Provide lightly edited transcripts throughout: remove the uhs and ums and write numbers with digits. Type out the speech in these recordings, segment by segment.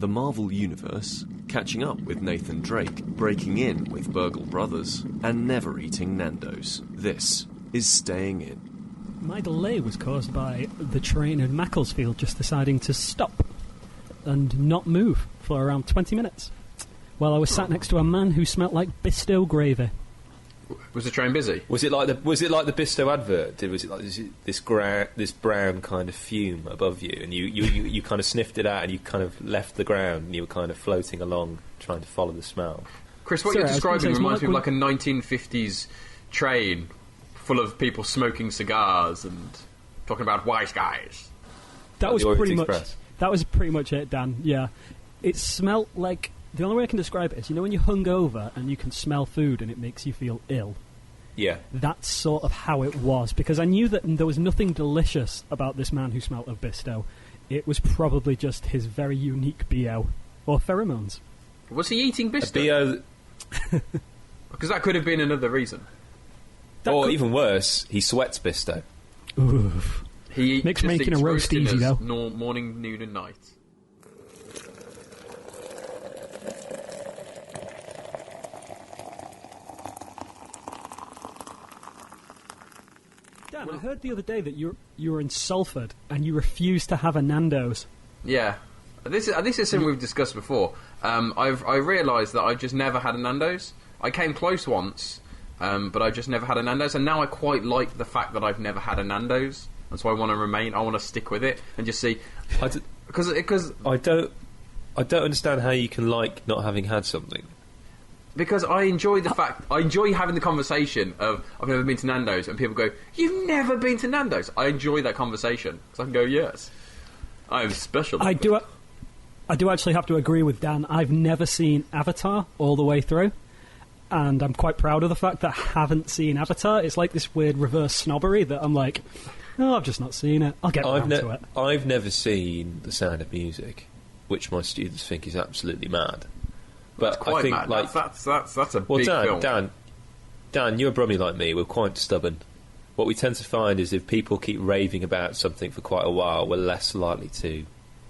the Marvel Universe, catching up with Nathan Drake, breaking in with Burgle Brothers, and never eating Nandos. This is Staying In. My delay was caused by the train in Macclesfield just deciding to stop and not move for around 20 minutes while I was sat next to a man who smelt like Bisto gravy. Was the train busy? Was it like the Bisto advert? Was it like this brown kind of fume above you, and you kind of sniffed it out, and you kind of left the ground, and you were kind of floating along, trying to follow the smell? Chris, what you're describing reminds me of like a 1950s train full of people smoking cigars and talking about wise guys. That was pretty much it, Dan. Yeah, it smelt like. The only way I can describe it is, you know when you're hungover and you can smell food and it makes you feel ill? Yeah. That's sort of how it was, because I knew that there was nothing delicious about this man who smelt of Bisto. It was probably just his very unique BO, or pheromones. Was he eating Bisto? Because that could have been another reason. Even worse, he sweats Bisto. Oof. He makes making a roast easy, though. Morning, noon and night. Dan, I heard the other day that you were in Salford and you refused to have a Nando's. Yeah. This is something we've discussed before. I realised that I've just never had a Nando's. I came close once, but I just never had a Nando's, and now I quite like the fact that I've never had a Nando's, and so I want to stick with it and just see. Because I don't understand how you can like not having had something. Because I enjoy I enjoy having the conversation of, I've never been to Nando's, and people go, you've never been to Nando's? I enjoy that conversation, because I can go, yes, I'm special. I do actually have to agree with Dan. I've never seen Avatar all the way through, and I'm quite proud of the fact that I haven't seen Avatar. It's like this weird reverse snobbery that I'm like, oh, I've just not seen it. I'll get around to it. I've never seen The Sound of Music, which my students think is absolutely mad. But that's quite I think, mad. like, that's a big film. Dan, you're a Brummie like me. We're quite stubborn. What we tend to find is if people keep raving about something for quite a while, we're less likely to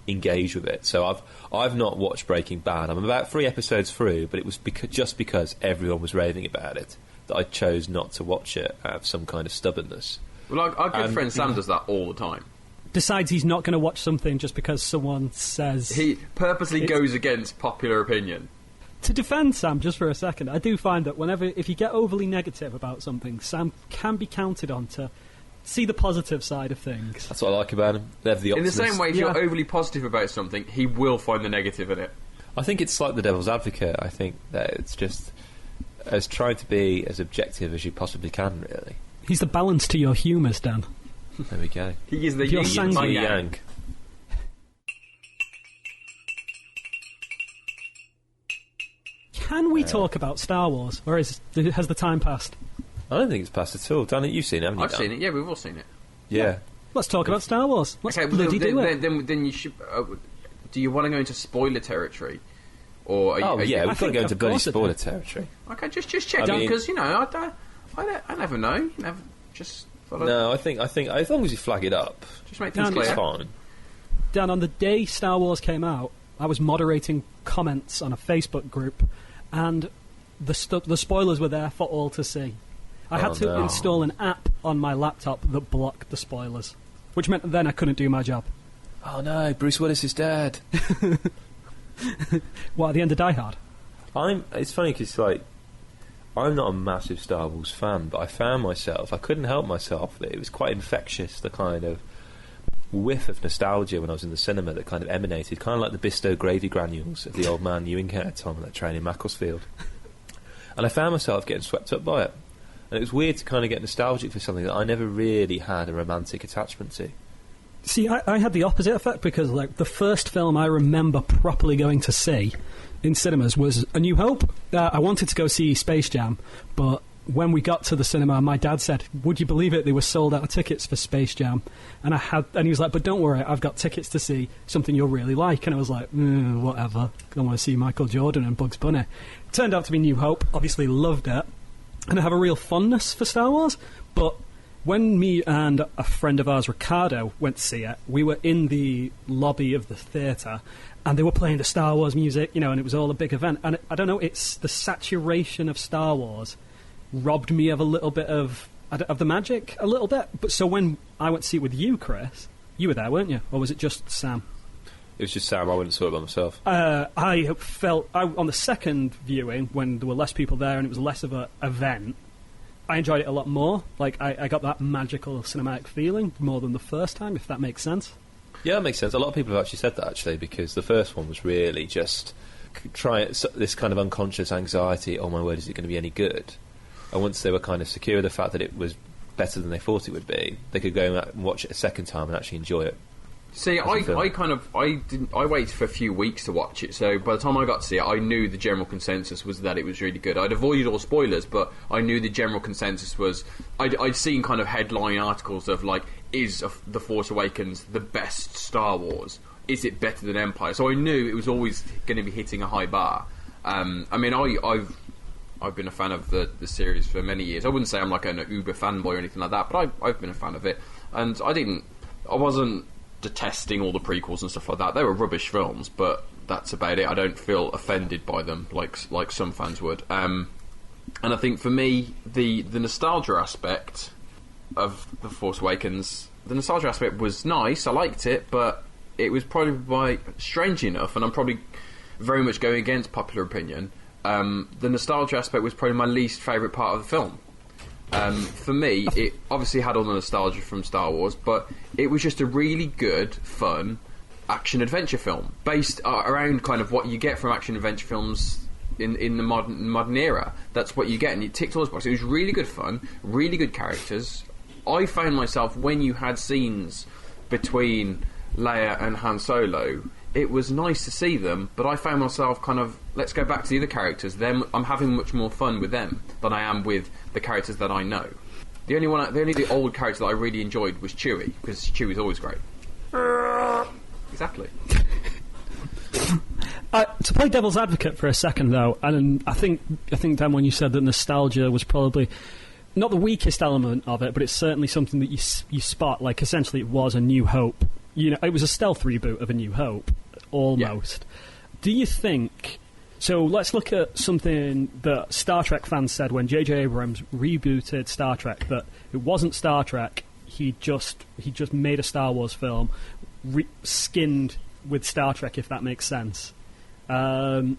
engage with it. So I've not watched Breaking Bad. I'm about 3 episodes through, but it was just because everyone was raving about it that I chose not to watch it out of some kind of stubbornness. Well, our good friend Sam does that all the time. Decides he's not going to watch something just because someone says... He purposely goes against popular opinion. To defend Sam just for a second, I do find that if you get overly negative about something, Sam can be counted on to see the positive side of things. That's what I like about him. They're the optimists. In the same way, if you're overly positive about something, he will find the negative in it. I think it's like the devil's advocate. I think that it's just as trying to be as objective as you possibly can, really. He's the balance to your humours, Dan. There we go. He is the yin and yang. Can we talk about Star Wars, or has the time passed? I don't think it's passed at all. Dan, you've seen it, haven't you? I've seen it, yeah, we've all seen it. Yeah. Let's talk about Star Wars. Let's bloody do it. Then you should... do you want to go into spoiler territory? Or we've got to go into bloody spoiler territory. Okay, just check, because, I never know. You never just... No, I think as long as you flag it up, just make things clear. It's fine. Dan, on the day Star Wars came out, I was moderating comments on a Facebook group, and the spoilers were there for all to see. I had to install an app on my laptop that blocked the spoilers, which meant then I couldn't do my job. Oh no, Bruce Willis is dead. What, at the end of Die Hard? It's funny because, like, I'm not a massive Star Wars fan, but I found myself, I couldn't help myself, that it was quite infectious, the kind of whiff of nostalgia when I was in the cinema that kind of emanated, kind of like the Bisto gravy granules of the old man you encountered on that train in Macclesfield. And I found myself getting swept up by it. And it was weird to kind of get nostalgic for something that I never really had a romantic attachment to. See, I had the opposite effect, because like the first film I remember properly going to see in cinemas was A New Hope. I wanted to go see Space Jam, but when we got to the cinema, my dad said, would you believe it, they were sold out of tickets for Space Jam. And he was like, but don't worry, I've got tickets to see something you'll really like. And I was like, whatever, I want to see Michael Jordan and Bugs Bunny. Turned out to be New Hope. Obviously loved it, and I have a real fondness for Star Wars, but when me and a friend of ours, Ricardo, went to see it, we were in the lobby of the theatre, and they were playing the Star Wars music, you know, and it was all a big event. And I don't know, it's the saturation of Star Wars robbed me of a little bit of the magic, a little bit. But so when I went to see it with you, Chris, you were there, weren't you? Or was it just Sam? It was just Sam. I went and saw it by myself. I felt on the second viewing, when there were less people there and it was less of an event, I enjoyed it a lot more. Like, I got that magical cinematic feeling more than the first time, if that makes sense. Yeah, that makes sense. A lot of people have actually said that, actually, because the first one was really just this kind of unconscious anxiety, oh my word, is it going to be any good? And once they were kind of secure of the fact that it was better than they thought it would be, they could go and watch it a second time and actually enjoy it. See, I waited for a few weeks to watch it, so by the time I got to see it, I knew the general consensus was that it was really good. I'd avoided all spoilers, but I knew the general consensus was... I'd seen kind of headline articles of, like, is The Force Awakens the best Star Wars? Is it better than Empire? So I knew it was always going to be hitting a high bar. I mean, I've been a fan of the series for many years. I wouldn't say I'm like an uber fanboy or anything like that, but I've been a fan of it. And I wasn't detesting all the prequels and stuff like that. They were rubbish films, but that's about it. I don't feel offended by them like some fans would. And I think for me, the nostalgia aspect of The Force Awakens, the nostalgia aspect was nice. I liked it, but it was probably strange enough, and I'm probably very much going against popular opinion. The nostalgia aspect was probably my least favourite part of the film. For me, it obviously had all the nostalgia from Star Wars, but it was just a really good, fun action-adventure film based around kind of what you get from action-adventure films in the modern era. That's what you get, and it ticked all those boxes. It was really good fun, really good characters. I found myself, when you had scenes between Leia and Han Solo, it was nice to see them, but I found myself kind of, let's go back to the other characters. I'm having much more fun with them than I am with the characters that I know. The only old character that I really enjoyed was Chewie, because Chewie's always great. Exactly. To play devil's advocate for a second, though, and I think Dan, when you said that nostalgia was probably not the weakest element of it, but it's certainly something that you spot. Like, essentially, it was A New Hope. You know, it was a stealth reboot of A New Hope, almost. Yeah. Do you think... So let's look at something that Star Trek fans said when J.J. Abrams rebooted Star Trek, that it wasn't Star Trek, he just made a Star Wars film, skinned with Star Trek, if that makes sense. And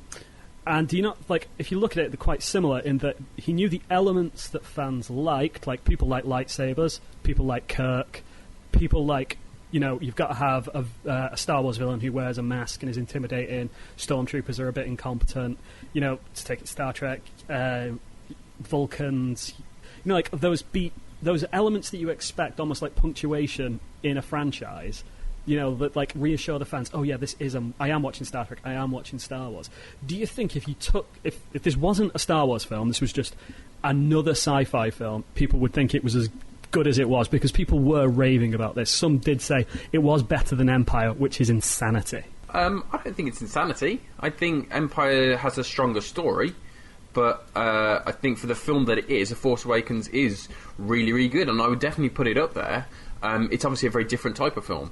do you not, like, if you look at it, they're quite similar in that he knew the elements that fans liked, like people like lightsabers, people like Kirk, people like... You know, you've got to have a Star Wars villain who wears a mask and is intimidating. Stormtroopers are a bit incompetent. You know, to take it Star Trek, Vulcans. You know, like those elements that you expect, almost like punctuation in a franchise. You know, that like reassure the fans. Oh yeah, I am watching Star Trek. I am watching Star Wars. Do you think if this wasn't a Star Wars film, this was just another sci-fi film, people would think it was as good as it was, because people were raving about this. Some did say it was better than Empire, which is insanity. I don't think it's insanity. I think Empire has a stronger story, but I think for the film that it is, The Force Awakens is really, really good, and I would definitely put it up there. It's obviously a very different type of film.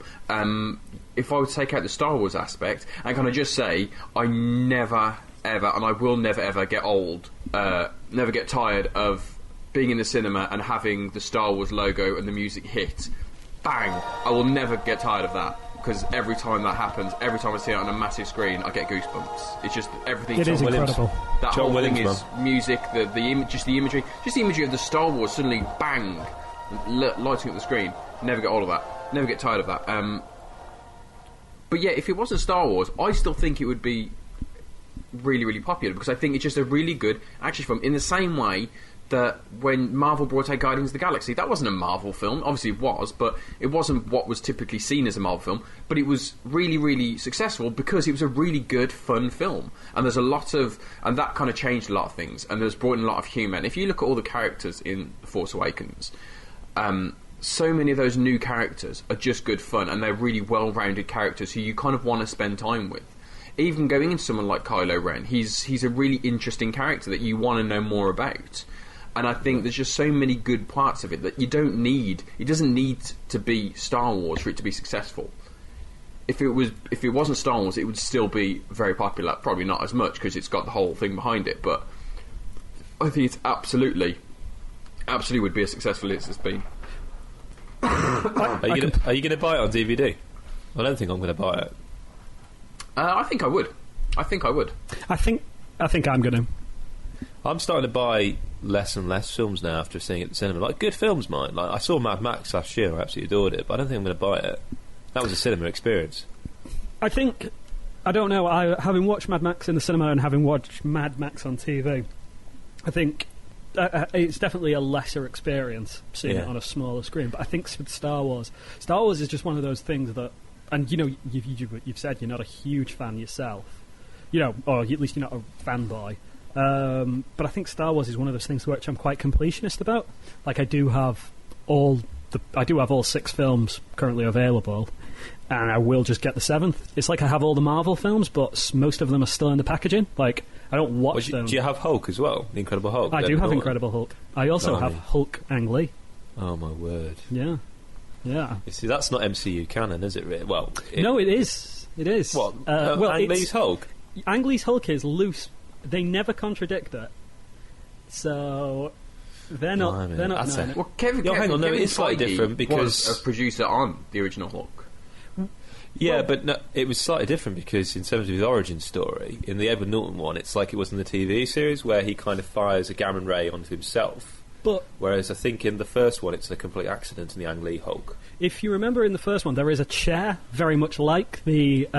If I would take out the Star Wars aspect, and can I just say, I never, ever, and I will never, ever get old, never get tired of being in the cinema and having the Star Wars logo and the music hit, bang! I will never get tired of that, because every time that happens, every time I see it on a massive screen, I get goosebumps. It's just everything. It is incredible. That whole thing is music, just the imagery of the Star Wars suddenly bang, lighting up the screen. Never get old of that. Never get tired of that. But yeah, if it wasn't Star Wars, I still think it would be really, really popular, because I think it's just a really good action film. In the same way that when Marvel brought out Guardians of the Galaxy, that wasn't a Marvel film. Obviously it was, but it wasn't what was typically seen as a Marvel film. But it was really, really successful because it was a really good, fun film. And there's a lot of... And that kind of changed a lot of things. And there's brought in a lot of humour. And if you look at all the characters in The Force Awakens, so many of those new characters are just good fun. And they're really well-rounded characters who you kind of want to spend time with. Even going into someone like Kylo Ren, he's a really interesting character that you want to know more about. And I think there's just so many good parts of it that it doesn't need to be Star Wars for it to be successful. If it wasn't Star Wars, it would still be very popular. Probably not as much because it's got the whole thing behind it, but I think it's absolutely would be as successful as it's been. Are you going to buy it on DVD? I don't think I'm going to buy it. I think I would. I think I'm going to. I'm starting to buy less and less films now after seeing it at the cinema. Like, good films, mine. Like, I saw Mad Max last year. I absolutely adored it, but I don't think I'm going to buy it. That was a cinema experience. I don't know. Having watched Mad Max in the cinema and having watched Mad Max on TV, I think it's definitely a lesser experience seeing it on a smaller screen. But I think with Star Wars is just one of those things that, and you've said you're not a huge fan yourself, or at least you're not a fanboy. But I think Star Wars is one of those things which I'm quite completionist about. Like, I do have all 6 films currently available, and I will just get the 7th. It's like I have all the Marvel films, but most of them are still in the packaging. Like, I don't watch them. Do you have Hulk as well? The Incredible Hulk? I do have Incredible Hulk. I also have Hulk Ang Lee. Oh, my word. Yeah. Yeah. You see, that's not MCU canon, is it, really? Well, no, it is. It is. What? Ang Lee's Hulk? Ang Lee's Hulk is loose. They never contradict it. So they're not. They're not. Well, Kevin it is slightly different because was a producer on the original Hulk. Yeah, but no, it was slightly different because in terms of his origin story, in the Edward Norton one, it's like it was in the TV series where he kind of fires a gamma ray onto himself. But whereas I think in the first one, it's a complete accident in the Ang Lee Hulk. If you remember in the first one, there is a chair very much like the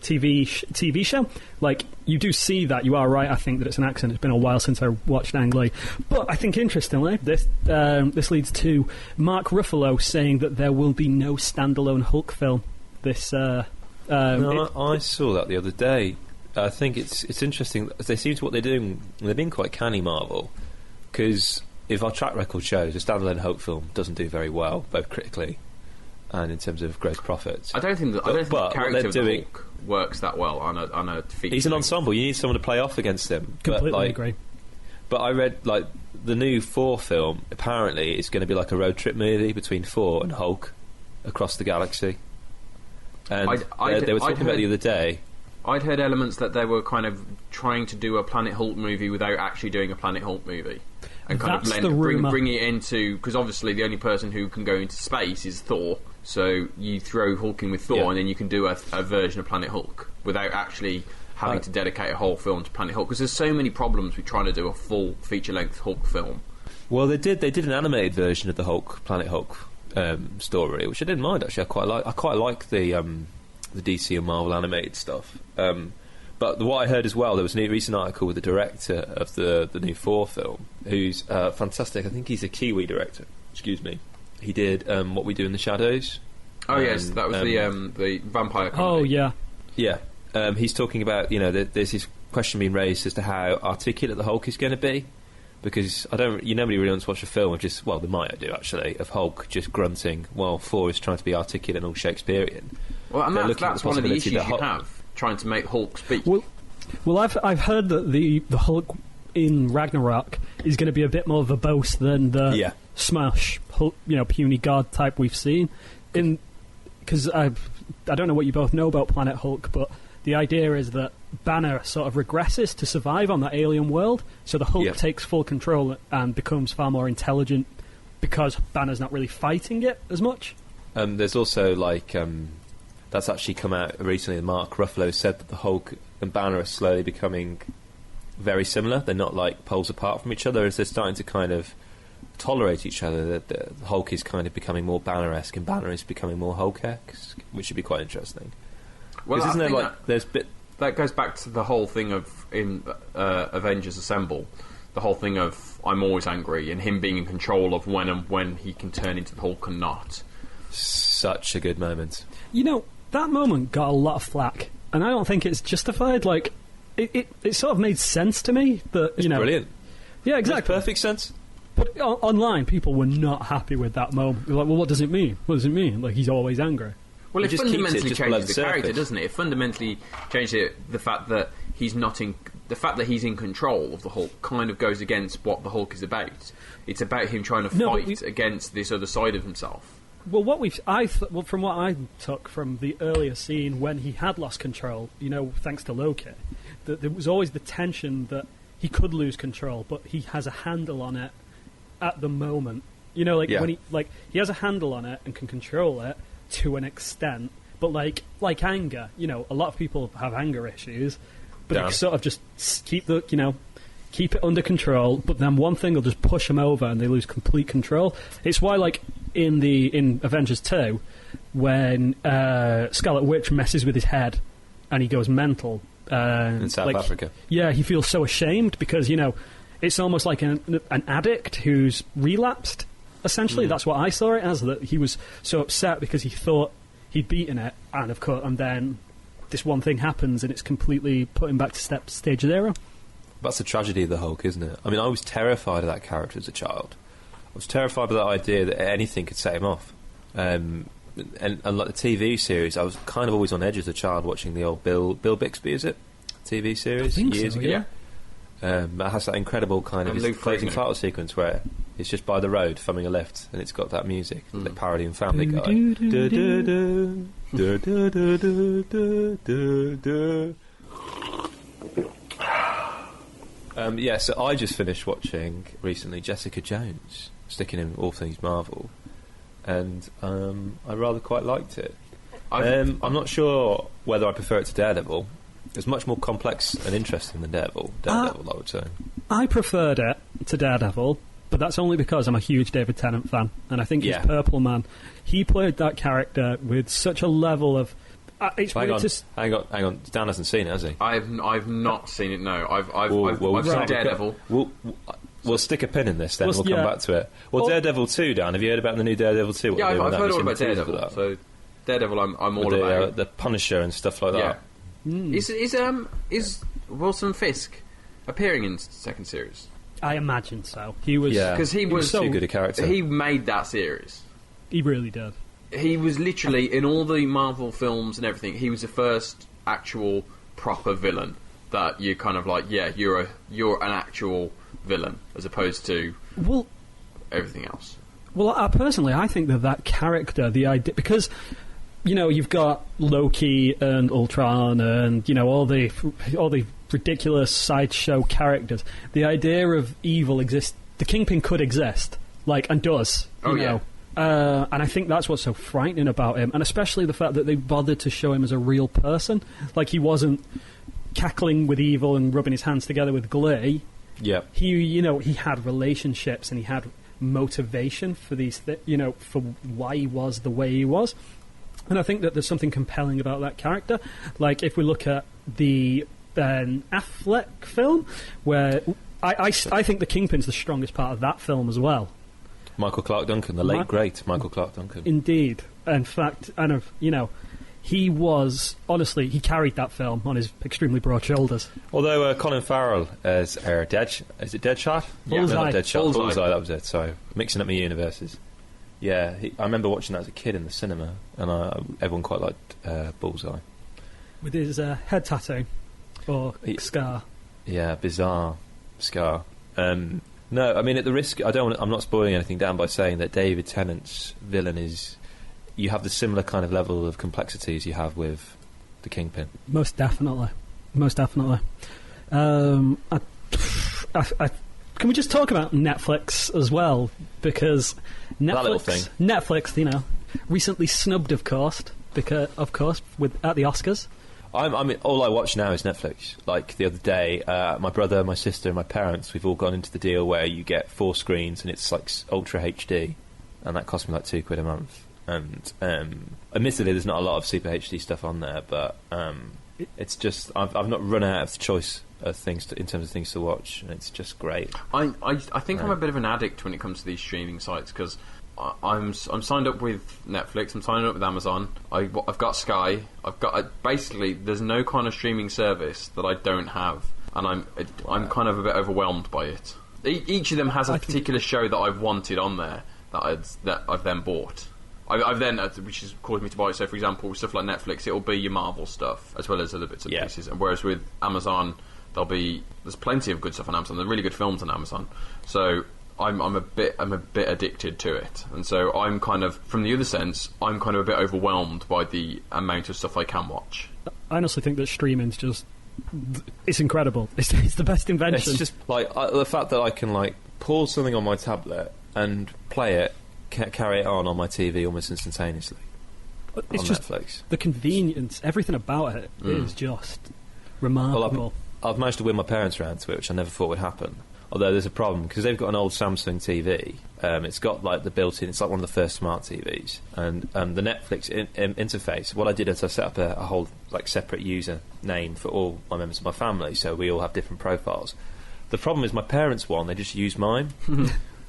TV show. Like, you do see that. You are right. I think that it's an accident. It's been a while since I watched Ang Lee. But I think, interestingly, this leads to Mark Ruffalo saying that there will be no standalone Hulk film. I saw that the other day. I think it's interesting. They seem to what they're doing. They've been quite canny, Marvel, because if our track record shows, a standalone Hulk film doesn't do very well, both critically and in terms of gross profits. I don't think the character of the Hulk works that well on a feature. He's an ensemble. You need someone to play off against him. Completely agree. But I read, like, the new Thor film, apparently it's going to be like a road trip movie between Thor and Hulk across the galaxy. And they were talking about the other day. I'd heard elements that they were kind of trying to do a Planet Hulk movie without actually doing a Planet Hulk movie. And kind of bring it into... Because obviously the only person who can go into space is Thor. So you throw Hulk in with Thor, and then you can do a version of Planet Hulk without actually having to dedicate a whole film to Planet Hulk. Because there's so many problems with trying to do a full feature-length Hulk film. Well, they did an animated version of the Planet Hulk story, which I didn't mind, actually. I quite like the DC and Marvel animated stuff. But what I heard as well, there was a recent article with the director of the new Thor film, who's fantastic. I think he's a Kiwi director. Excuse me. He did What We Do in the Shadows. Oh yes, that was the vampire comedy. Oh yeah. Yeah. He's talking about, there's this question being raised as to how articulate the Hulk is going to be, because nobody really wants to watch a film of just, well, they might do actually, of Hulk just grunting while Thor is trying to be articulate and all Shakespearean. Well, and that's one of the issues you have, trying to make Hulk speak. Well, I've heard that the Hulk in Ragnarok is going to be a bit more verbose than the smash Hulk, puny god type we've seen. Because I don't know what you both know about Planet Hulk, but the idea is that Banner sort of regresses to survive on that alien world, so the Hulk takes full control and becomes far more intelligent because Banner's not really fighting it as much. There's also, that's actually come out recently, and Mark Ruffalo said that the Hulk and Banner are slowly becoming very similar. They're not like poles apart from each other, as they're starting to kind of tolerate each other. The Hulk is kind of becoming more Banner-esque, and Banner is becoming more Hulk-esque, which should be quite interesting. Well, isn't there that goes back to the whole thing of in Avengers Assemble, the whole thing of I'm always angry, and him being in control of when he can turn into the Hulk and not. Such a good moment. That moment got a lot of flack, and I don't think it's justified. Like, it sort of made sense to me that it's brilliant. Yeah, exactly. It makes perfect sense. But online, people were not happy with that moment. They're like, well, what does it mean? What does it mean? Like, he's always angry. Well, it just fundamentally changes the character, doesn't it? It fundamentally changes the fact that he's not in the fact that he's in control of the Hulk kind of goes against what the Hulk is about. It's about him trying to fight against this other side of himself. Well, from what I took from the earlier scene when he had lost control, thanks to Loki, that there was always the tension that he could lose control, but he has a handle on it at the moment. When he has a handle on it and can control it to an extent, but like anger, a lot of people have anger issues, but they sort of just keep it under control, but then one thing will just push them over and they lose complete control. It's why, in Avengers 2, when Scarlet Witch messes with his head and he goes mental. In South Africa. Yeah, he feels so ashamed because, it's almost like an addict who's relapsed. Essentially, that's what I saw it as, that he was so upset because he thought he'd beaten it, and then this one thing happens and it's completely put him back to stage 0. That's the tragedy of the Hulk, isn't it? I mean, I was terrified of that character as a child. I was terrified of that idea that anything could set him off. And like the TV series, I was kind of always on edge as a child watching the old Bill Bixby, is it? TV series years ago. Yeah. That has that incredible kind of his closing title sequence where it's just by the road, thumbing a lift, and it's got that music, like parodying Family Guy. So I just finished watching recently Jessica Jones, sticking in all things Marvel, and I rather quite liked it. I'm not sure whether I prefer it to Daredevil. It's much more complex and interesting than Daredevil, I would say. I preferred it to Daredevil, but that's only because I'm a huge David Tennant fan, and I think he's Purple Man. He played that character with such a level of... hang on. Dan hasn't seen it, has he? I've not seen it. No, I've seen Daredevil. We'll stick a pin in this, then we'll come back to it. Well, Daredevil 2, Dan. Have you heard about the new Daredevil 2? Yeah, I've heard all about Daredevil. So Daredevil, I'm all about. The Punisher and stuff like that. Is Wilson Fisk appearing in second series? I imagine so. He was because he was too good a character. He made that series. He really did. He was literally in all the Marvel films and everything. He was the first actual proper villain that you kind of like. Yeah, you're an actual villain as opposed to everything else. Well, personally, I think that character, the idea, because you've got Loki and Ultron and all the ridiculous sideshow characters. The idea of evil exists. The Kingpin could exist, and does. And I think that's what's so frightening about him, and especially the fact that they bothered to show him as a real person. Like, he wasn't cackling with evil and rubbing his hands together with glee. Yeah. He had relationships and he had motivation for these for why he was the way he was. And I think that there's something compelling about that character. Like, if we look at the Affleck film, where I think the Kingpin's the strongest part of that film as well. Michael Clarke Duncan, the late great Michael Clarke Duncan. Indeed. In fact, he was, honestly, he carried that film on his extremely broad shoulders. Although Colin Farrell as is it Deadshot? Yeah. Bullseye. No, Deadshot. Bullseye, that was it. Sorry, mixing up my universes. Yeah, I remember watching that as a kid in the cinema, and everyone quite liked Bullseye. With his head tattoo, or scar. Yeah, bizarre scar. No, I mean, at the risk, I'm not spoiling anything down by saying that David Tennant's villain is... You have the similar kind of level of complexity as you have with the Kingpin. Most definitely. Can we just talk about Netflix as well? Because Netflix, recently snubbed, of course, at the Oscars. I mean, all I watch now is Netflix. Like, the other day, my brother, my sister, and my parents, we've all gone into the deal where you get 4 screens and it's like Ultra HD, and that cost me like £2 a month. And admittedly, there's not a lot of Super HD stuff on there, but it's just I've not run out of choice of things in terms of things to watch, and it's just great. I think I'm a bit of an addict when it comes to these streaming sites, because I'm signed up with Netflix, I'm signed up with Amazon, I've got Sky, basically there's no kind of streaming service that I don't have, and I'm kind of a bit overwhelmed by it. Each of them has a particular show that I've wanted on there that I've then bought. I've then, which has caused me to buy it. So, for example, stuff like Netflix, it'll be your Marvel stuff as well as other bits and pieces. And whereas with Amazon, there's plenty of good stuff on Amazon. There's really good films on Amazon. So I'm a bit addicted to it, and so I'm kind of, from the other sense, I'm kind of a bit overwhelmed by the amount of stuff I can watch. I honestly think that streaming's just, it's incredible. It's the best invention. It's just like the fact that I can like pause something on my tablet and play it, carry it on my TV almost instantaneously. It's on just Netflix. The convenience, everything about it is just remarkable. Well, I've managed to win my parents around to it, which I never thought would happen. Although there's a problem, because they've got an old Samsung TV. It's got like the built-in, it's like one of the first smart TVs. And the Netflix interface, what I did is I set up a whole like separate user name for all my members of my family, so we all have different profiles. The problem is my parents' one, they just use mine.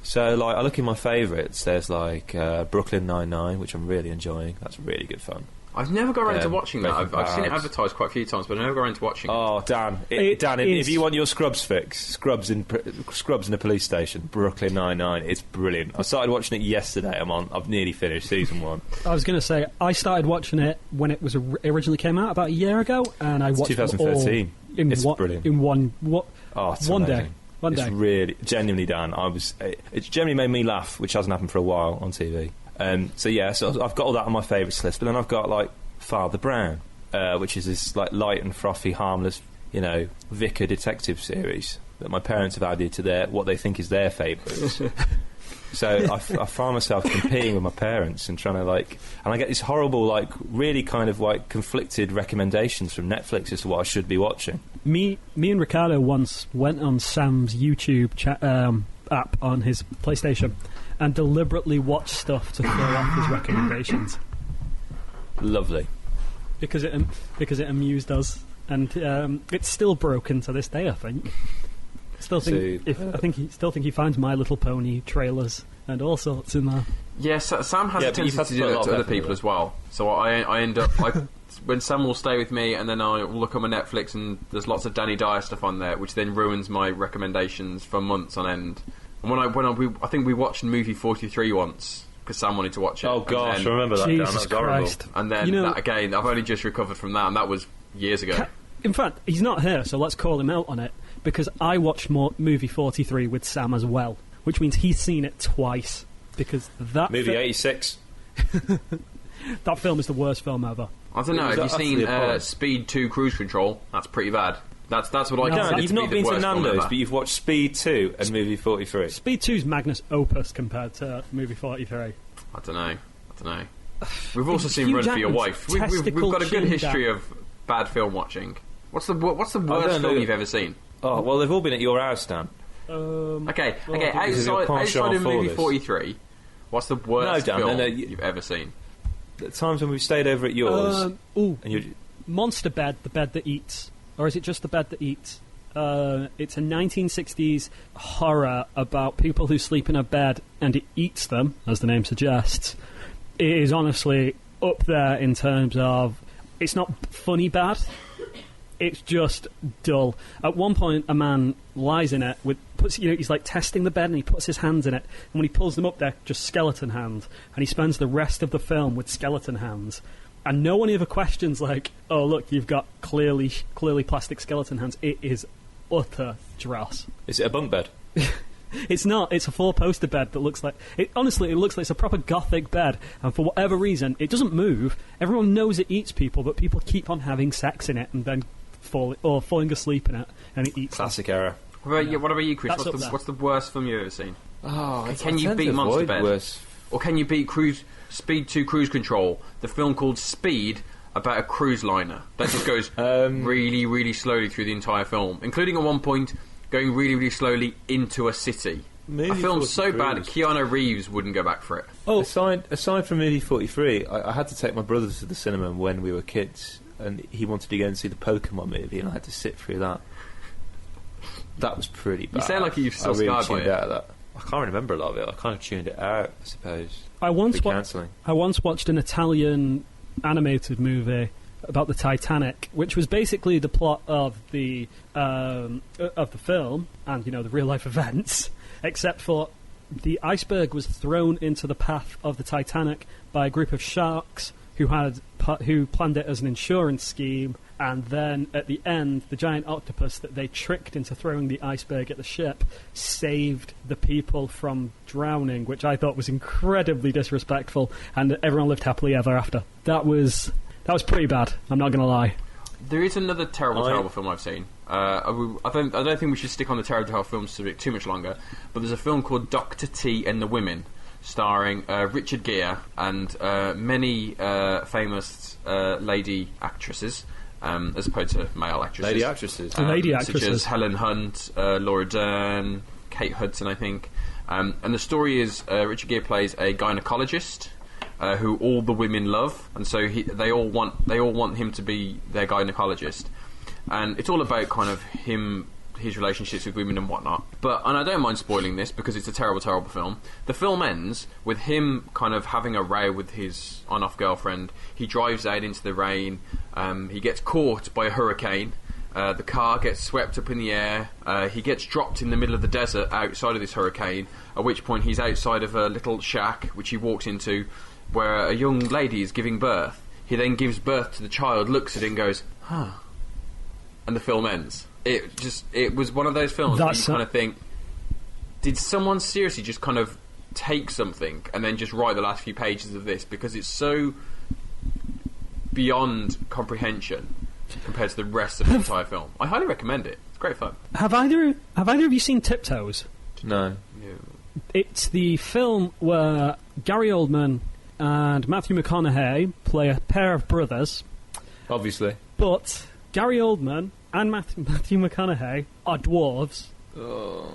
So like I look in my favourites, there's like Brooklyn Nine-Nine, which I'm really enjoying. That's really good fun. I've never got around to watching that. Breaking I've seen it Bad. advertised quite a few times, but I never got around to watching it. Oh, Dan, if you want your Scrubs fix, Scrubs in a police station, Brooklyn Nine-Nine, it's brilliant. I started watching it yesterday. I've nearly finished season 1. I was going to say, I started watching it when it was originally came out about a year ago, and I watched 2013. it all It's brilliant. in one It's one amazing. day. One it's day. really, genuinely, Dan. It's genuinely made me laugh, which hasn't happened for a while on TV. So I've got all that on my favourites list, but then I've got like Father Brown, which is this like light and frothy, harmless, vicar detective series that my parents have added to what they think is their favourites. So I find myself competing with my parents and trying to and I get these horrible, really kind of conflicted recommendations from Netflix as to what I should be watching. Me and Ricardo once went on Sam's YouTube app on his PlayStation and deliberately watched stuff to throw off his recommendations. Lovely. Because it amused us, and it's still broken to this day, I think. I still think he finds My Little Pony trailers and all sorts in there. Yes, Sam has a tendency had to to do put a that lot to of other effort people in as well. So I end up when Sam will stay with me, and then I will look on my Netflix, and there's lots of Danny Dyer stuff on there, which then ruins my recommendations for months on end. And I think we watched movie 43 once because Sam wanted to watch it. Oh gosh, I remember that. Dan. Jesus That was horrible. Christ! And then that again, I've only just recovered from that, and that was years ago. In fact, he's not here, so let's call him out on it, because I watched movie 43 with Sam as well, which means he's seen it twice. Because that movie 86. that film is the worst film ever. I don't know. Have you seen abhorrent. Speed 2 Cruise Control? That's pretty bad. That's what I No, consider You've to not be been the to worst film Nandos, ever. but you've watched Speed 2 and movie 43. Speed 2's magnus opus compared to movie 43. I don't know. We've also seen Hugh Run for Your Jackman's Wife. We've got a good testicle history chin of bad film watching. What's the worst don't know. film you've ever seen? Oh, well, they've all been at your house, Dan. Okay. Because of your penchant Outside of for movie this. 43, what's the worst Dan, film no, you've ever seen? The times when we've stayed over at yours, and you Monster Bed, the bed that eats. Or is it just the bed that eats? It's a 1960s horror about people who sleep in a bed and it eats them, as the name suggests. It is honestly up there in terms of... It's not funny bad. It's just dull. At one point, a man lies in it he's testing the bed, and he puts his hands in it. And when he pulls them up, they're just skeleton hands. And he spends the rest of the film with skeleton hands. And no one ever questions, oh look, you've got clearly plastic skeleton hands. It is utter dross. is it a bunk bed? It's not. It's a four-poster bed that looks like... Honestly, it looks like it's a proper gothic bed. And for whatever reason, it doesn't move. Everyone knows it eats people, but people keep on having sex in it and then falling asleep in it, and it eats them. Classic error. What about you, Chris? That's up there. What's the worst film you've ever seen? Oh, Can you beat Monster Bed? Worse. Or can you beat Speed 2 Cruise Control, the film called Speed, about a cruise liner that just goes really, really slowly through the entire film, including at one point going really, really slowly into a city. Movie A film so 43 bad was- Keanu Reeves wouldn't go back for it. Oh, Aside from movie 43, I had to take my brother to the cinema when we were kids, and he wanted to go and see the Pokemon movie, and I had to sit through that. That was pretty bad. You sound like you're still I really scarred by tuned it. out of that. I can't remember a lot of it. I kind of tuned it out, I suppose. I once Cancelling. watched an Italian animated movie about the Titanic, which was basically the plot of the film and the real life events, except for the iceberg was thrown into the path of the Titanic by a group of sharks who had who planned it as an insurance scheme, and then at the end, the giant octopus that they tricked into throwing the iceberg at the ship saved the people from drowning, which I thought was incredibly disrespectful, and everyone lived happily ever after. That was pretty bad, I'm not going to lie. There is another terrible film I've seen. I don't think we should stick on the terrible film subject too much longer, but there's a film called Dr. T and the Women, starring Richard Gere and many famous lady actresses, as opposed to male actresses. Lady actresses. Lady actresses. Such as Helen Hunt, Laura Dern, Kate Hudson, I think. And the story is Richard Gere plays a gynecologist who all the women love, and so they all want him to be their gynecologist. And it's all about kind of his relationships with women and whatnot. And I don't mind spoiling this because it's a terrible, terrible film. The film ends with him kind of having a row with his on-off girlfriend. He drives out into the rain. He gets caught by a hurricane. The car gets swept up in the air. He gets dropped in the middle of the desert outside of this hurricane, at which point he's outside of a little shack, which he walks into, where a young lady is giving birth. He then gives birth to the child, looks at it and goes, huh. And the film ends. It was one of those films where you kind of think, did someone seriously just kind of take something and then just write the last few pages of this, because it's so beyond comprehension compared to the rest of the entire film. I highly recommend it. It's great fun. Have either of you seen Tiptoes? No. It's the film where Gary Oldman and Matthew McConaughey play a pair of brothers. Obviously. But Gary Oldman and Matthew McConaughey are dwarves. Oh.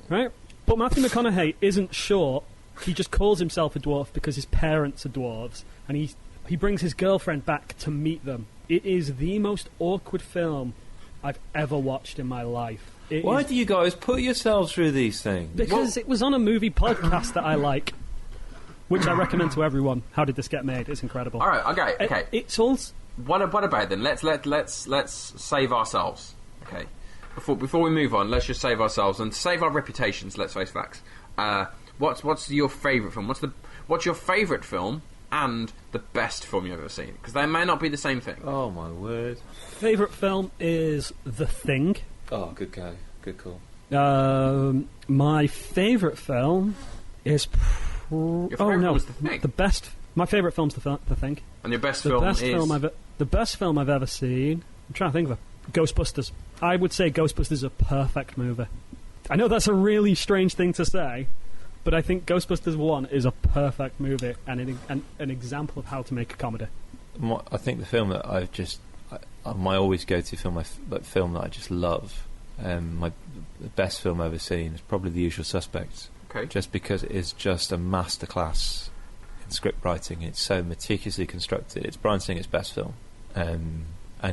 Right? But Matthew McConaughey isn't short. He just calls himself a dwarf because his parents are dwarves. And he brings his girlfriend back to meet them. It is the most awkward film I've ever watched in my life. Why do you guys put yourselves through these things? Because it was on a movie podcast that I like, which I recommend to everyone. How did this get made? It's incredible. All right, okay. It's all... What about then? Let's save ourselves. Okay. Before we move on, let's just save ourselves and save our reputations. Let's face facts. What's your favourite film? What's your favourite film and the best film you've ever seen? Because they may not be the same thing. Oh my word! Favourite film is The Thing. Oh, good go, good call. My favourite film is. Your favourite film was The Thing. My favourite film's The Thing. And your best film is the best film I've ever seen. I'm trying to think of it. Ghostbusters. I would say Ghostbusters is a perfect movie. I know that's a really strange thing to say, but I think Ghostbusters 1 is a perfect movie and an example of how to make a comedy. I think the film that my always go-to film, film that I just love, the best film I've ever seen is probably The Usual Suspects. Okay. Just because it is just a masterclass in script writing. It's so meticulously constructed. It's Bryan Singer's best film, and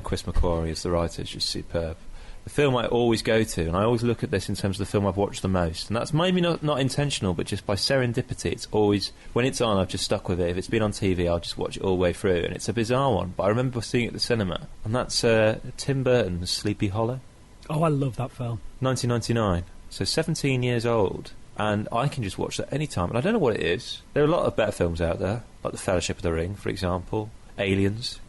Chris McQuarrie as the writer is just superb. The film I always go to, and I always look at this in terms of the film I've watched the most, and that's maybe not intentional, but just by serendipity. It's always, when it's on, I've just stuck with it. If it's been on TV, I'll just watch it all the way through, and it's a bizarre one, but I remember seeing it at the cinema, and that's Tim Burton's Sleepy Hollow. Oh, I love that film. 1999, so 17 years old, and I can just watch that any time, and I don't know what it is. There are a lot of better films out there, like The Fellowship of the Ring, for example, Aliens,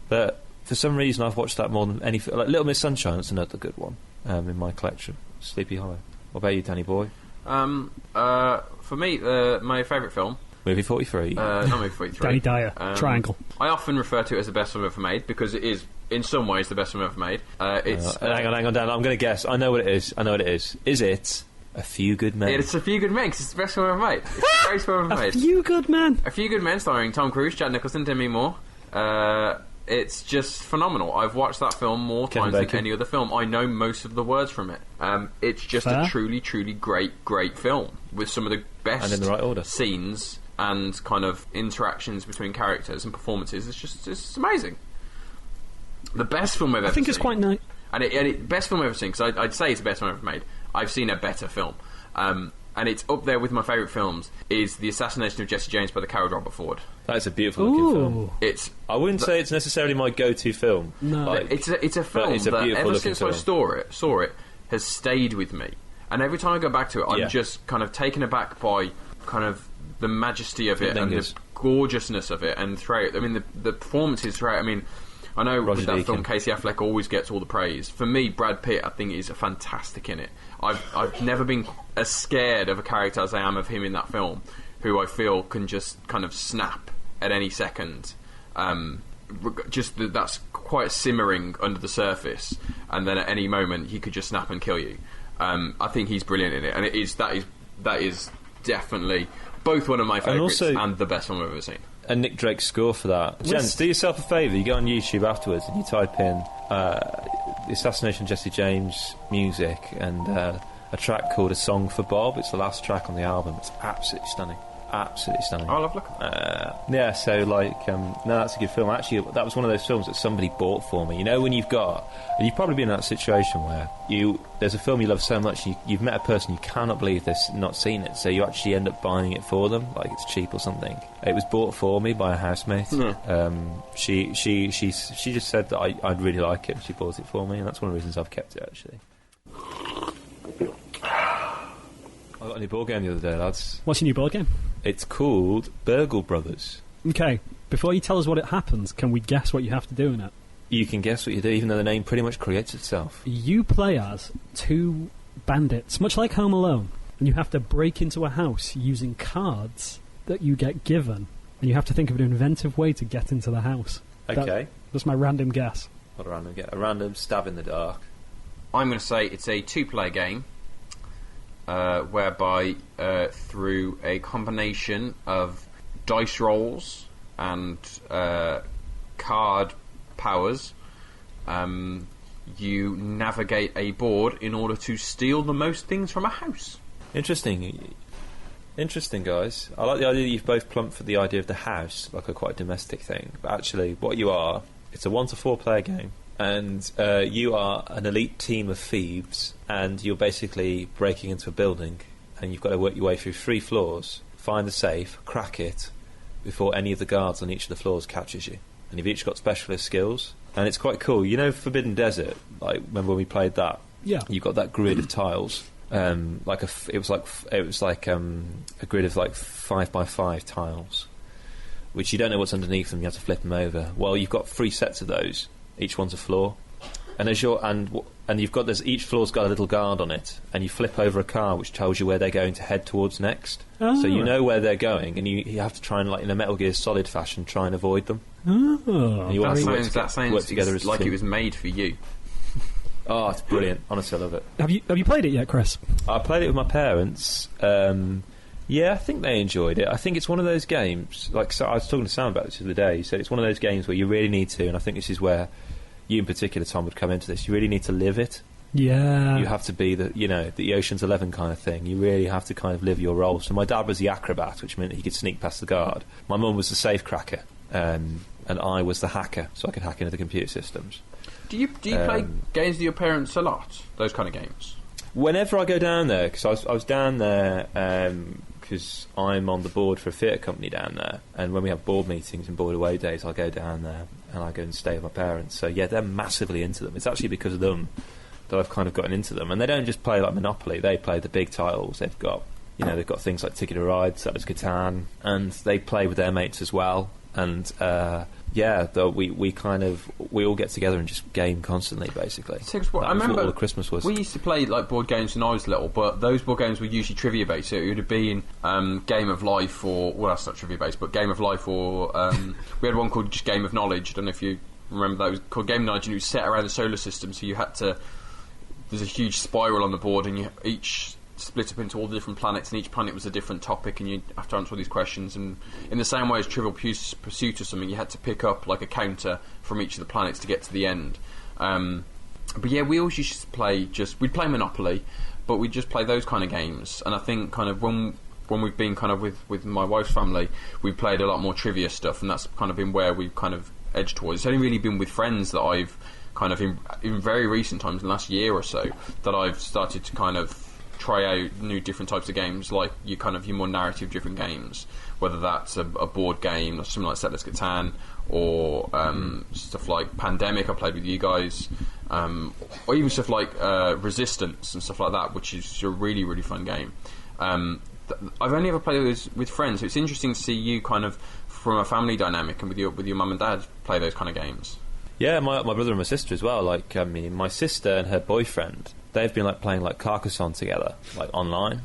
but for some reason I've watched that more than any... Like Little Miss Sunshine, that's another good one in my collection. Sleepy Hollow. What about you, Danny boy? For me, my favourite film... Movie 43. Not Movie 43. Danny Dyer. Triangle. I often refer to it as the best film ever made because it is, in some ways, the best film ever made. Hang on, Dan. I'm going to guess. I know what it is. Is it A Few Good Men? Yeah, it's A Few Good Men because it's the best film ever made. It's the greatest film ever made. A Few Good Men? A Few Good Men starring Tom Cruise, Jack Nicholson, Demi Moore. It's just phenomenal. I've watched that film more times than any other film. I know most of the words from it. It's just a truly, truly great film with some of the best and in the right order. Scenes and kind of interactions between characters and performances. It's amazing. The best film I've ever seen. I think it's quite nice. And best film I've ever seen, because I'd say it's the best film I've ever made. I've seen a better film. And it's up there with my favourite films, is The Assassination of Jesse James by the Coward Robert Ford. That's a beautiful looking film. I wouldn't say it's necessarily my go-to film. No. It's a film that ever since I saw it has stayed with me. And every time I go back to it, I'm just kind of taken aback by kind of the majesty of it and the gorgeousness of it, and throughout, I mean, the performances throughout. I mean, I know with that film, Casey Affleck always gets all the praise. For me, Brad Pitt, I think, is fantastic in it. I've never been as scared of a character as I am of him in that film, who I feel can just kind of snap at any second. That's quite simmering under the surface, and then at any moment he could just snap and kill you. I think he's brilliant in it, and that is definitely both one of my favourites and the best film I've ever seen. And Nick Drake's score for that. Gents, do yourself a favour. You go on YouTube afterwards and you type in the Assassination of Jesse James music and a track called A Song for Bob. It's the last track on the album. It's absolutely stunning. Absolutely stunning. I'll have a look. Yeah, so no, that's a good film. Actually, that was one of those films that somebody bought for me. You know, when you've probably been in that situation where there's a film you love so much, you've met a person you cannot believe they've not seen it, so you actually end up buying it for them, like it's cheap or something. It was bought for me by a housemate. She just said that I'd really like it, and she bought it for me, and that's one of the reasons I've kept it, actually. I got a new board game the other day, lads. What's your new board game? It's called Burgle Brothers. Okay, before you tell us what it happens, can we guess what you have to do in it? You can guess what you do, even though the name pretty much creates itself. You play as two bandits, much like Home Alone, and you have to break into a house using cards that you get given, and you have to think of an inventive way to get into the house. Okay. That's my random guess. What a random guess. A random stab in the dark. I'm going to say it's a two-player game. Whereby through a combination of dice rolls and card powers, you navigate a board in order to steal the most things from a house. Interesting, guys. I like the idea that you've both plumped for the idea of the house, like a quite domestic thing. But actually, what you are, it's a 1 to 4 player game. And you are an elite team of thieves, and you're basically breaking into a building, and you've got to work your way through 3 floors, find the safe, crack it, before any of the guards on each of the floors catches you. And you've each got specialist skills, and it's quite cool. You know Forbidden Desert? Like, remember when we played that? Yeah. You've got that grid of tiles. It was like a grid of like 5x5 tiles, which you don't know what's underneath them. You have to flip them over. Well, you've got 3 sets of those. Each one's a floor, and you've got each floor's got a little guard on it, and you flip over a card which tells you where they're going to head towards next. So you know where they're going, and you have to try and, like in a Metal Gear Solid fashion, try and avoid them. And you that sounds work together as like a team. it was made for you. Oh, it's brilliant! Honestly, I love it. Have you played it yet, Chris? I played it with my parents. Yeah, I think they enjoyed it. I think it's one of those games, I was talking to Sam about this the other day. He said it's one of those games where you really need to, and I think this is where you in particular, Tom, would come into this. You really need to live it. Yeah. You have to be the Ocean's 11 kind of thing. You really have to kind of live your role. So my dad was the acrobat, which meant he could sneak past the guard. My mum was the safecracker, and I was the hacker, so I could hack into the computer systems. Do you play games with your parents a lot? Those kind of games? Whenever I go down there, because I was down there because I'm on the board for a theatre company down there, and when we have board meetings and board away days, I'll go down there and I go and stay with my parents. So yeah, they're massively into them. It's actually because of them that I've kind of gotten into them. And they don't just play like Monopoly; they play the big titles. They've got things like Ticket to Ride, Settlers Catan, and they play with their mates as well. And we all get together and just game constantly, basically. I remember what all the Christmas was. We used to play like board games when I was little, but those board games were usually trivia based. So it would have been Game of Life, or that's not trivia based, but Game of Life, or we had one called just Game of Knowledge. I don't know if you remember that. It was called Game of Knowledge, and it was set around the solar system. So you had to. There's a huge spiral on the board, and you each split up into all the different planets, and each planet was a different topic, and you have to answer all these questions. And in the same way as Trivial Pursuit or something, you had to pick up like a counter from each of the planets to get to the end. But yeah, we always used to play we'd play Monopoly, but we'd just play those kind of games. And I think kind of when we've been kind of with my wife's family, we've played a lot more trivia stuff, and that's kind of been where we've kind of edged towards. It's only really been with friends that I've kind of in very recent times, in the last year or so, that I've started to kind of try out new different types of games, like your more narrative driven games, whether that's a board game or something like Settlers Catan, or stuff like Pandemic I played with you guys, or even stuff like Resistance and stuff like that, which is a really, really fun game. I've only ever played those with friends, so it's interesting to see you kind of from a family dynamic and with your mum and dad play those kind of games. Yeah, my brother and my sister as well. Like, I mean, my sister and her boyfriend, they've been like playing like Carcassonne together, like online.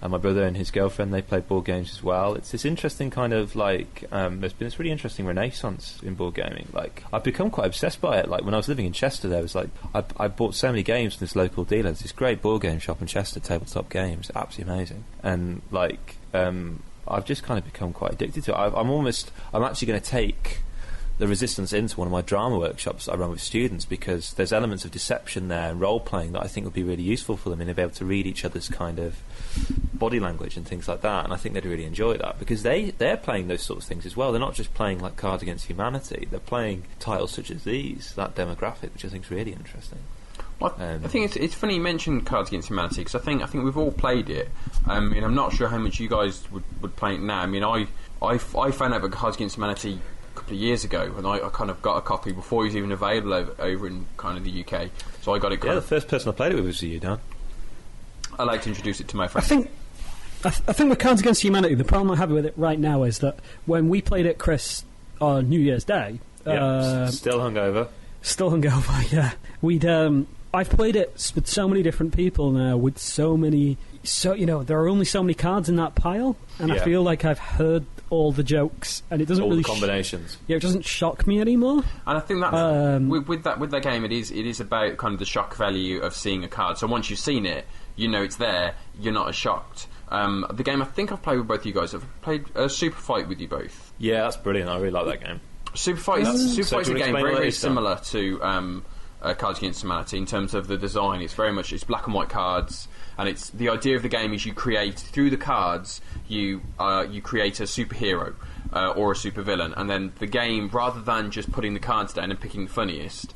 And my brother and his girlfriend, they play board games as well. It's this interesting kind of like, there's been this really interesting renaissance in board gaming. Like, I've become quite obsessed by it. Like, when I was living in Chester, there was like, I bought so many games from this local dealer. There's this great board game shop in Chester, Tabletop Games, absolutely amazing. And like, I've just kind of become quite addicted to it. I'm actually going to take the Resistance into one of my drama workshops I run with students, because there's elements of deception there and role playing that I think would be really useful for them, and they'll be able to read each other's kind of body language and things like that. And I think they'd really enjoy that, because they're playing those sorts of things as well. They're not just playing like Cards Against Humanity, they're playing titles such as these, that demographic, which I think is really interesting. Well, I think it's funny you mentioned Cards Against Humanity, because I think we've all played it. And I'm not sure how much you guys would play it now. I mean, I found out about Cards Against Humanity couple of years ago, and I kind of got a copy before it was even available over in kind of the UK. So I got it. The first person I played it with was you, Dan. I like to introduce it to my friends. I think with Cards Against Humanity, the problem I have with it right now is that when we played it, Kris, on New Year's Day, still hungover. Yeah, I've played it with so many different people now, with so there are only so many cards in that pile, and I feel like I've heard all the jokes, and it doesn't all really the combinations. It doesn't shock me anymore. And I think that with that game, it is about kind of the shock value of seeing a card. So once you've seen it, you know it's there. You're not as shocked. The game I think I've played with both you guys. I've played Super Fight with you both. Yeah, that's brilliant. I really like that game. Super Fight is a game very similar to Cards Against Humanity in terms of the design. It's black and white cards, and it's the idea of the game is you create through the cards. You create a superhero or a supervillain, and then the game, rather than just putting the cards down and picking the funniest,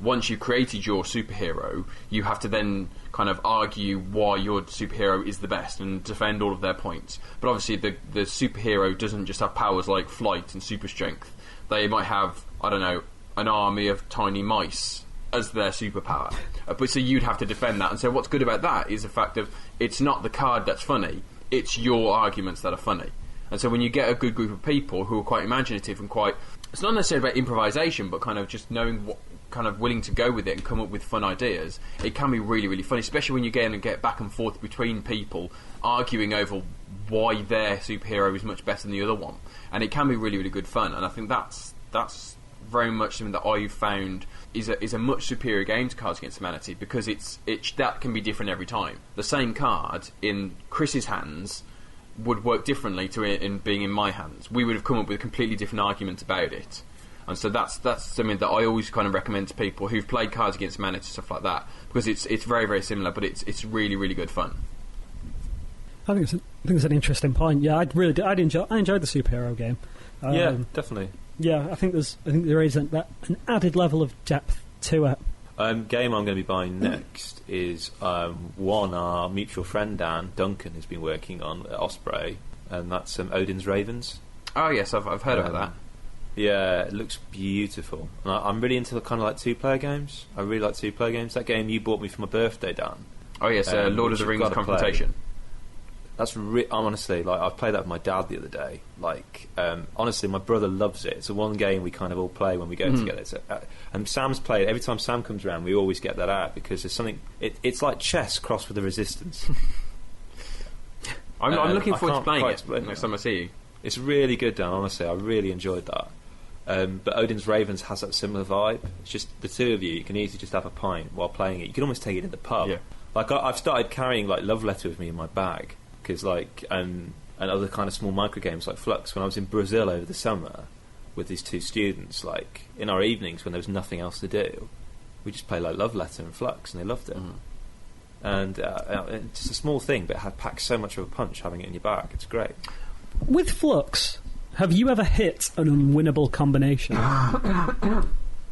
once you've created your superhero, you have to then kind of argue why your superhero is the best and defend all of their points. But obviously the superhero doesn't just have powers like flight and super strength. They might have, I don't know, an army of tiny mice as their superpower. But so you'd have to defend that. And so what's good about that is the fact of it's not the card that's funny, it's your arguments that are funny. And so when you get a good group of people who are quite imaginative and quite... It's not necessarily about improvisation, but kind of just knowing what... kind of willing to go with it and come up with fun ideas, it can be really, really funny, especially when you get back and forth between people arguing over why their superhero is much better than the other one. And it can be really, really good fun. And I think that's very much something that I've found is a much superior game to Cards Against Humanity, because that can be different every time. The same card in Kris's hands would work differently to it in being in my hands. We would have come up with a completely different argument about it. And so that's something that I always kind of recommend to people who've played Cards Against Humanity, stuff like that, because it's very, very similar, but it's really, really good fun. I think it's an interesting point. Yeah, I enjoyed the superhero game. Yeah, definitely. Yeah, I think there is an added level of depth to it. Game I'm going to be buying next is one our mutual friend Dan Duncan has been working on at Osprey, and that's Odin's Ravens. Oh yes, I've heard about that. Yeah, it looks beautiful. And I'm really into the kind of like two-player games. I really like two-player games. That game you bought me for my birthday, Dan. Oh yes, Lord of the Rings Confrontation. That's I'm honestly, like, I played that with my dad the other day. Like, honestly, my brother loves it. It's the one game we kind of all play when we go together. So, and Sam's played. Every time Sam comes around, we always get that out, because there's something. It's like chess crossed with the Resistance. I'm looking forward to playing it next time I see you. It's really good, Dan. Honestly, I really enjoyed that. But Odin's Ravens has that similar vibe. It's just the two of you. You can easily just have a pint while playing it. You can almost take it in the pub. Yeah. Like I've started carrying like Love Letter with me in my bag, because like and other kind of small micro games like Flux. When I was in Brazil over the summer with these two students, like in our evenings when there was nothing else to do, we just play like Love Letter and Flux, and they loved it. And it's just a small thing, but it packs so much of a punch having it in your bag. It's great. With Flux, have you ever hit an unwinnable combination?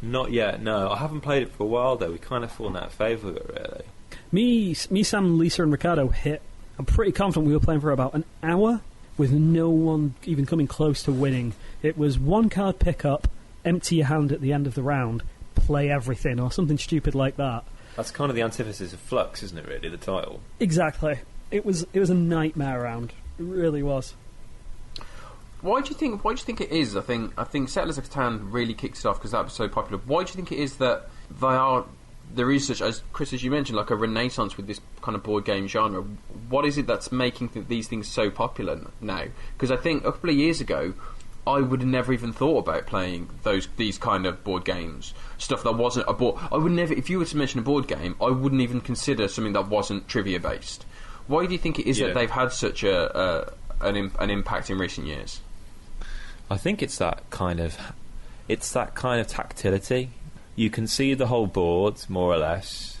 Not yet, no. I haven't played it for a while, though. We kind of fallen out of favour with it, really. Me, Sam, Lisa and Ricardo hit. I'm pretty confident we were playing for about an hour with no one even coming close to winning. It was one card pickup, empty your hand at the end of the round, play everything, or something stupid like that. That's kind of the antithesis of Flux, isn't it, really, the title? Exactly. it was a nightmare round. It really was. Why do you think it is? I think Settlers of Catan really kicked it off because that was so popular. Why do you think it is that there is such, as Kris, as you mentioned, like a renaissance with this kind of board game genre? What is it that's making these things so popular now? Because I think a couple of years ago, I would have never even thought about playing these kind of board games. Stuff that wasn't a board. I would never, if you were to mention a board game, I wouldn't even consider something that wasn't trivia based. Why do you think it is that they've had such an impact in recent years? I think it's that kind of tactility. You can see the whole board more or less.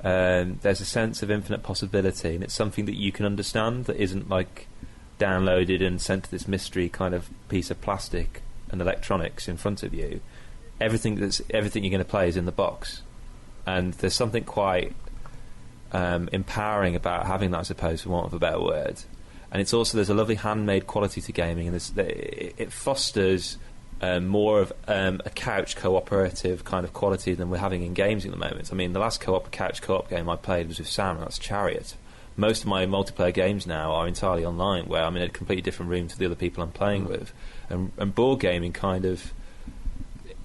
There's a sense of infinite possibility, and it's something that you can understand that isn't like downloaded and sent to this mystery kind of piece of plastic and electronics in front of you. Everything you're going to play is in the box, and there's something quite empowering about having that, I suppose, for want of a better word. And it's also, there's a lovely handmade quality to gaming, and it fosters more of a couch cooperative kind of quality than we're having in games at the moment. I mean, the last couch co-op game I played was with Sam, and that's Chariot. Most of my multiplayer games now are entirely online, where I'm in a completely different room to the other people I'm playing with. And board gaming kind of,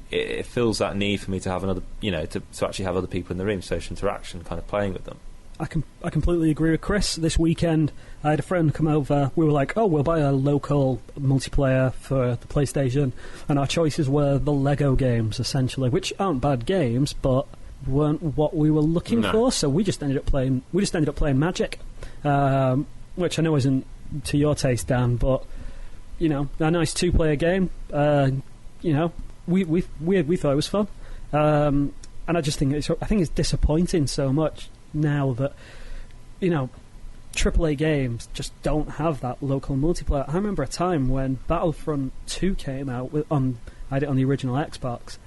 it fills that need for me to have another, to actually have other people in the room, social interaction, kind of playing with them. I completely agree with Kris. This weekend, I had a friend come over. We were like, we'll buy a local multiplayer for the PlayStation. And our choices were the Lego games, essentially, which aren't bad games, but weren't what we were looking for. So we just ended up playing Magic, which I know isn't to your taste, Dan, but, a nice two-player game. We thought it was fun. And I just think it's disappointing so much now that AAA games just don't have that local multiplayer. I remember a time when Battlefront 2 came out I had it on the original Xbox.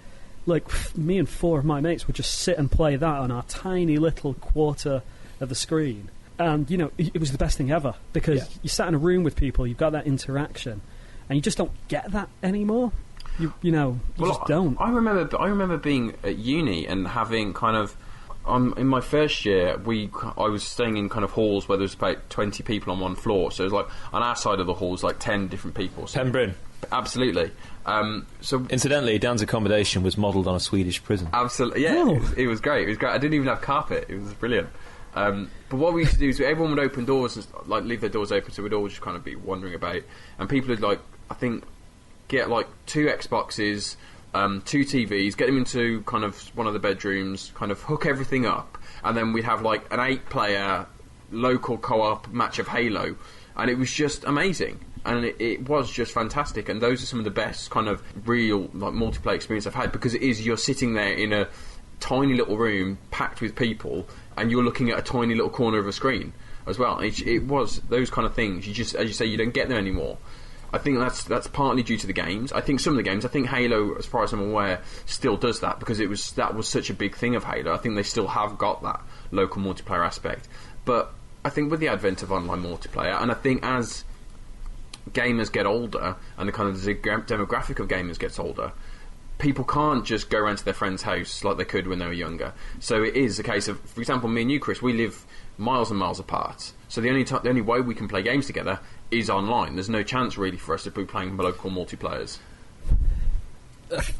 Like, me and four of my mates would just sit and play that on our tiny little quarter of the screen, and it was the best thing ever, because you sat in a room with people, you've got that interaction, and you just don't get that anymore. You just don't. I remember being at uni and having kind of, in my first year, I was staying in kind of halls where there was about 20 people on one floor. So it was like, on our side of the hall was like 10 different people. So Pembryn. Absolutely. So incidentally, Dan's accommodation was modelled on a Swedish prison. Absolutely, yeah. Oh. It was great. I didn't even have carpet. It was brilliant. But what we used to do is everyone would open doors and leave their doors open, so we'd all just kind of be wandering about. And people would get 2 Xboxes, 2 TVs, get them into kind of one of the bedrooms, kind of hook everything up, and then we'd have an 8-player local co-op match of Halo, and it was just amazing. And it was just fantastic, and those are some of the best kind of real multiplayer experience I've had, because you're sitting there in a tiny little room packed with people, and you're looking at a tiny little corner of a screen as well. And it was those kind of things. You just, as you say, you don't get them anymore. I think that's partly due to the games. I think some of the games, I think Halo, as far as I'm aware, still does that, because that was such a big thing of Halo. I think they still have got that local multiplayer aspect. But I think with the advent of online multiplayer, and I think as gamers get older and the kind of demographic of gamers gets older, people can't just go around to their friend's house like they could when they were younger. So it is a case of, for example, me and you, Kris, we live miles and miles apart. So the only way we can play games together is online. There's no chance really for us to be playing local multiplayers.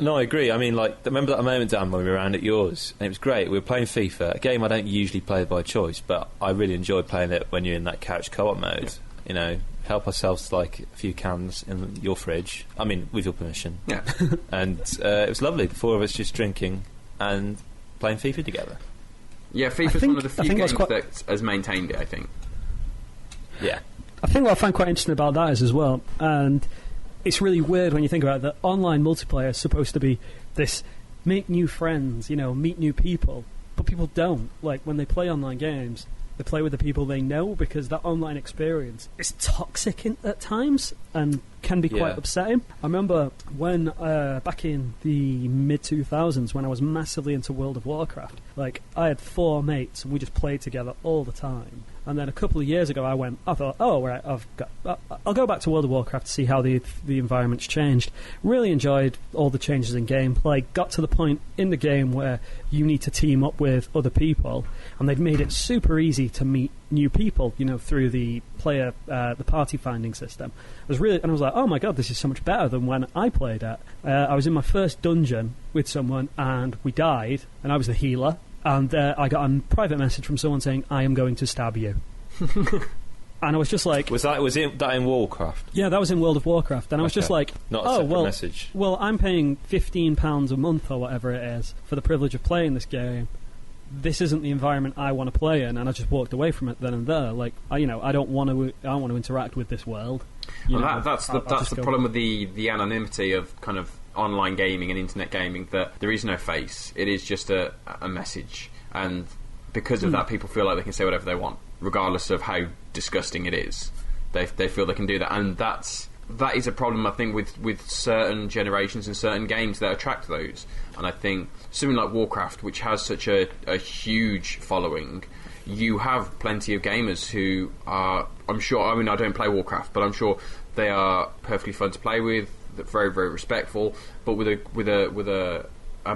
No, I agree. I mean, remember that moment, Dan, when we were around at yours, and it was great. We were playing FIFA, a game I don't usually play by choice, but I really enjoy playing it when you're in that couch co-op mode. Yeah. Help ourselves to a few cans in your fridge. I mean, with your permission. Yeah. And it was lovely. The 4 of us just drinking and playing FIFA together. Yeah, FIFA's one of the few games that has maintained it, I think. Yeah. I think what I find quite interesting about that is as well, and it's really weird when you think about it, that online multiplayer is supposed to be this make new friends, meet new people, but people don't. When they play online games, they play with the people they know, because that online experience is toxic at times and can be quite upsetting. I remember when, back in the mid-2000s, when I was massively into World of Warcraft, I had 4 mates and we just played together all the time. And then a couple of years ago, I thought, oh, right, I'll go back to World of Warcraft to see how the environment's changed. Really enjoyed all the changes in gameplay. Got to the point in the game where you need to team up with other people, and they've made it super easy to meet new people, through the the party finding system. I was like, oh my god, this is so much better than when I played it. I was in my first dungeon with someone, and we died, and I was the healer. And I got a private message from someone saying, I am going to stab you. And I was just like... Was that in Warcraft? Yeah, that was in World of Warcraft. And I was just like... Not a separate message. Well, I'm paying £15 a month or whatever it is for the privilege of playing this game. This isn't the environment I want to play in, and I just walked away from it then and there. Like, I don't want to interact with this world. That's the problem with the anonymity of kind of online gaming and internet gaming, that there is no face. It is just a message, and because of that, people feel like they can say whatever they want, regardless of how disgusting it is. They feel they can do that, and that is a problem, I think, with certain generations and certain games that attract those. And I think something like Warcraft, which has such a huge following, you have plenty of gamers who are, I'm sure, I mean, I don't play Warcraft, but I'm sure they are perfectly fun to play with, very, very respectful. But with a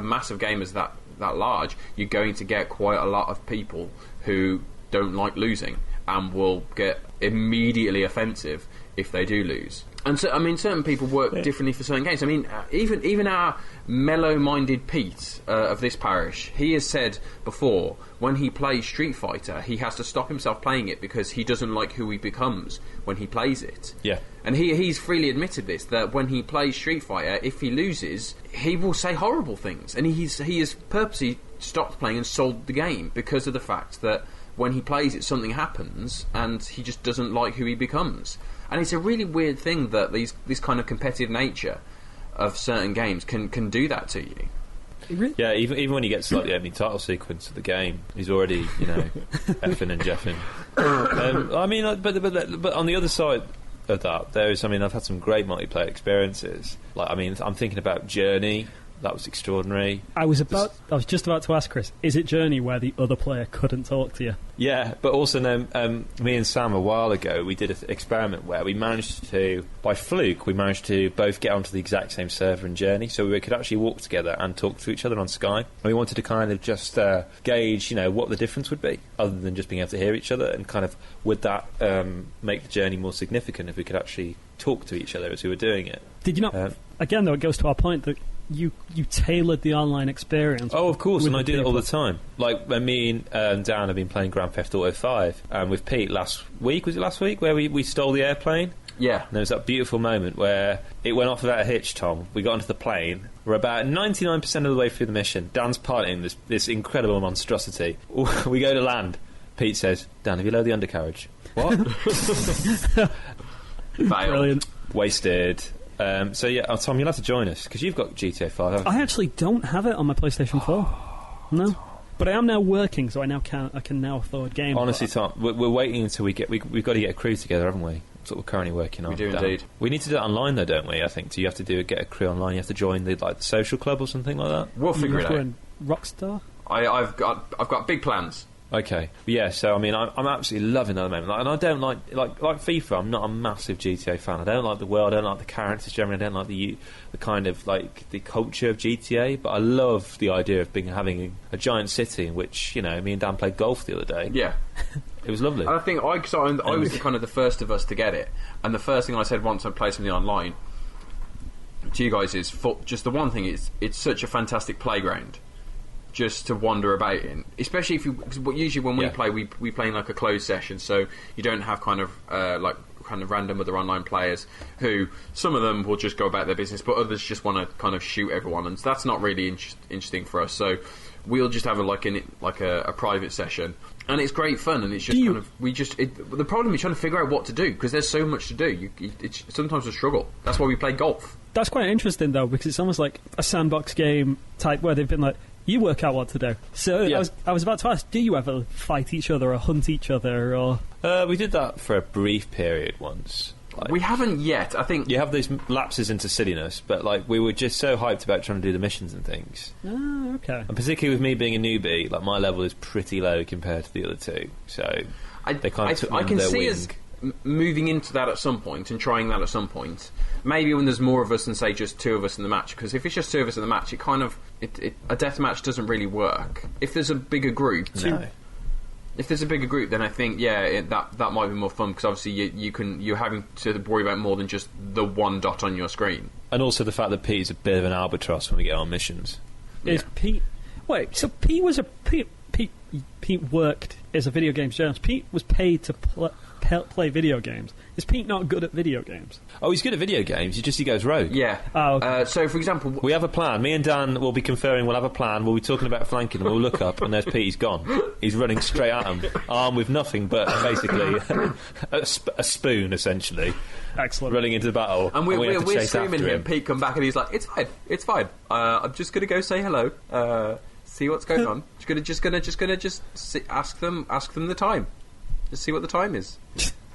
mass of gamers that large, you're going to get quite a lot of people who don't like losing and will get immediately offensive if they do lose. And so, I mean, certain people work differently for certain games. I mean, even our mellow-minded Pete of this parish, he has said before, when he plays Street Fighter, he has to stop himself playing it because he doesn't like who he becomes when he plays it. Yeah. And he's freely admitted this, that when he plays Street Fighter, if he loses, he will say horrible things. And he has purposely stopped playing and sold the game because of the fact that when he plays it, something happens, and he just doesn't like who he becomes. And it's a really weird thing that this kind of competitive nature of certain games can do that to you. Yeah, even when he gets to like the opening title sequence of the game, he's already effing and jeffing. I mean, but on the other side of that, I've had some great multiplayer experiences. Like, I mean, I'm thinking about Journey. That was extraordinary. I was just about to ask Chris, is it Journey where the other player couldn't talk to you? Yeah, but also me and Sam a while ago, we did an experiment where we managed to, by fluke, both get onto the exact same server in Journey, so we could actually walk together and talk to each other on Skype. And we wanted to kind of just gauge, what the difference would be, other than just being able to hear each other, and kind of would that make the journey more significant if we could actually talk to each other as we were doing it. Did you not? Again, though, it goes to our point that you tailored the online experience. Oh, of course, and I do that all the time. Like, when me and Dan have been playing Grand Theft Auto 5, and with Pete last week, where we stole the airplane? Yeah. And there was that beautiful moment where it went off without a hitch, Tom. We got onto the plane. We're about 99% of the way through the mission. Dan's piloting this incredible monstrosity. We go to land. Pete says, Dan, have you lowered the undercarriage? What? Brilliant. Wasted. So yeah, Tom, you'll have to join us because you've got GTA 5, haven't you? I actually don't have it on my PlayStation 4. No, but I am now working, so I can now afford games. Honestly, Tom, we're waiting until we've got to get a crew together, haven't we? That's what we're currently working on. We do indeed. We need to do it online, though, don't we? I think. Do you have to get a crew online? You have to join the social club or something like that. We'll figure it out. Rockstar. I've got big plans. Okay, yeah. So I mean, I'm absolutely loving that at the moment, and I don't like FIFA. I'm not a massive GTA fan. I don't like the world. I don't like the characters generally. I don't like the kind of like the culture of GTA. But I love the idea of having a giant city in which me and Dan played golf the other day. Yeah, it was lovely. And I think I was kind of the first of us to get it, and the first thing I said once I played something online to you guys is just the one thing is it's such a fantastic playground. Just to wander about in, especially usually when we play, we play in like a closed session, so you don't have kind of random other online players who some of them will just go about their business, but others just want to kind of shoot everyone, and that's not really interesting for us. So we'll just have a private session, and it's great fun, and it's just the problem is trying to figure out what to do because there's so much to do. It's sometimes a struggle. That's why we play golf. That's quite interesting though, because it's almost like a sandbox game type where they've been like, you work out what to do. So yeah. I was about to ask, do you ever fight each other or hunt each other? Or we did that for a brief period once. We haven't yet. I think you have these lapses into silliness, but we were just so hyped about trying to do the missions and things. Oh, okay. And particularly with me being a newbie, my level is pretty low compared to the other two. So They kind of took I under can their see wing. us moving into that at some point and trying that at some point. Maybe when there's more of us than say just two of us in the match. Because if it's just two of us in the match, it kind of a death match doesn't really work. If there's a bigger group, No. if there's a bigger group, then I think that might be more fun because obviously you're having to worry about more than just the one dot on your screen. And also the fact that Pete's a bit of an albatross when we get on missions. Is Pete... Wait, so Pete was a... Pete worked as a video games journalist. Pete was paid to play video games. Is Pete not good at video games? Oh, he's good at video games. He goes rogue. Yeah. Oh, okay. So, for example... We have a plan. Me and Dan will be conferring. We'll have a plan. We'll be talking about flanking, and we'll look up, and there's Pete. He's gone. He's running straight at him, armed with nothing but basically a spoon, essentially. Excellent. Running into the battle, And we we're have to chase screaming after him. Pete come back and he's like, "It's fine. I'm just gonna go say hello. See what's going on. Just gonna ask them the time. Just see what the time is."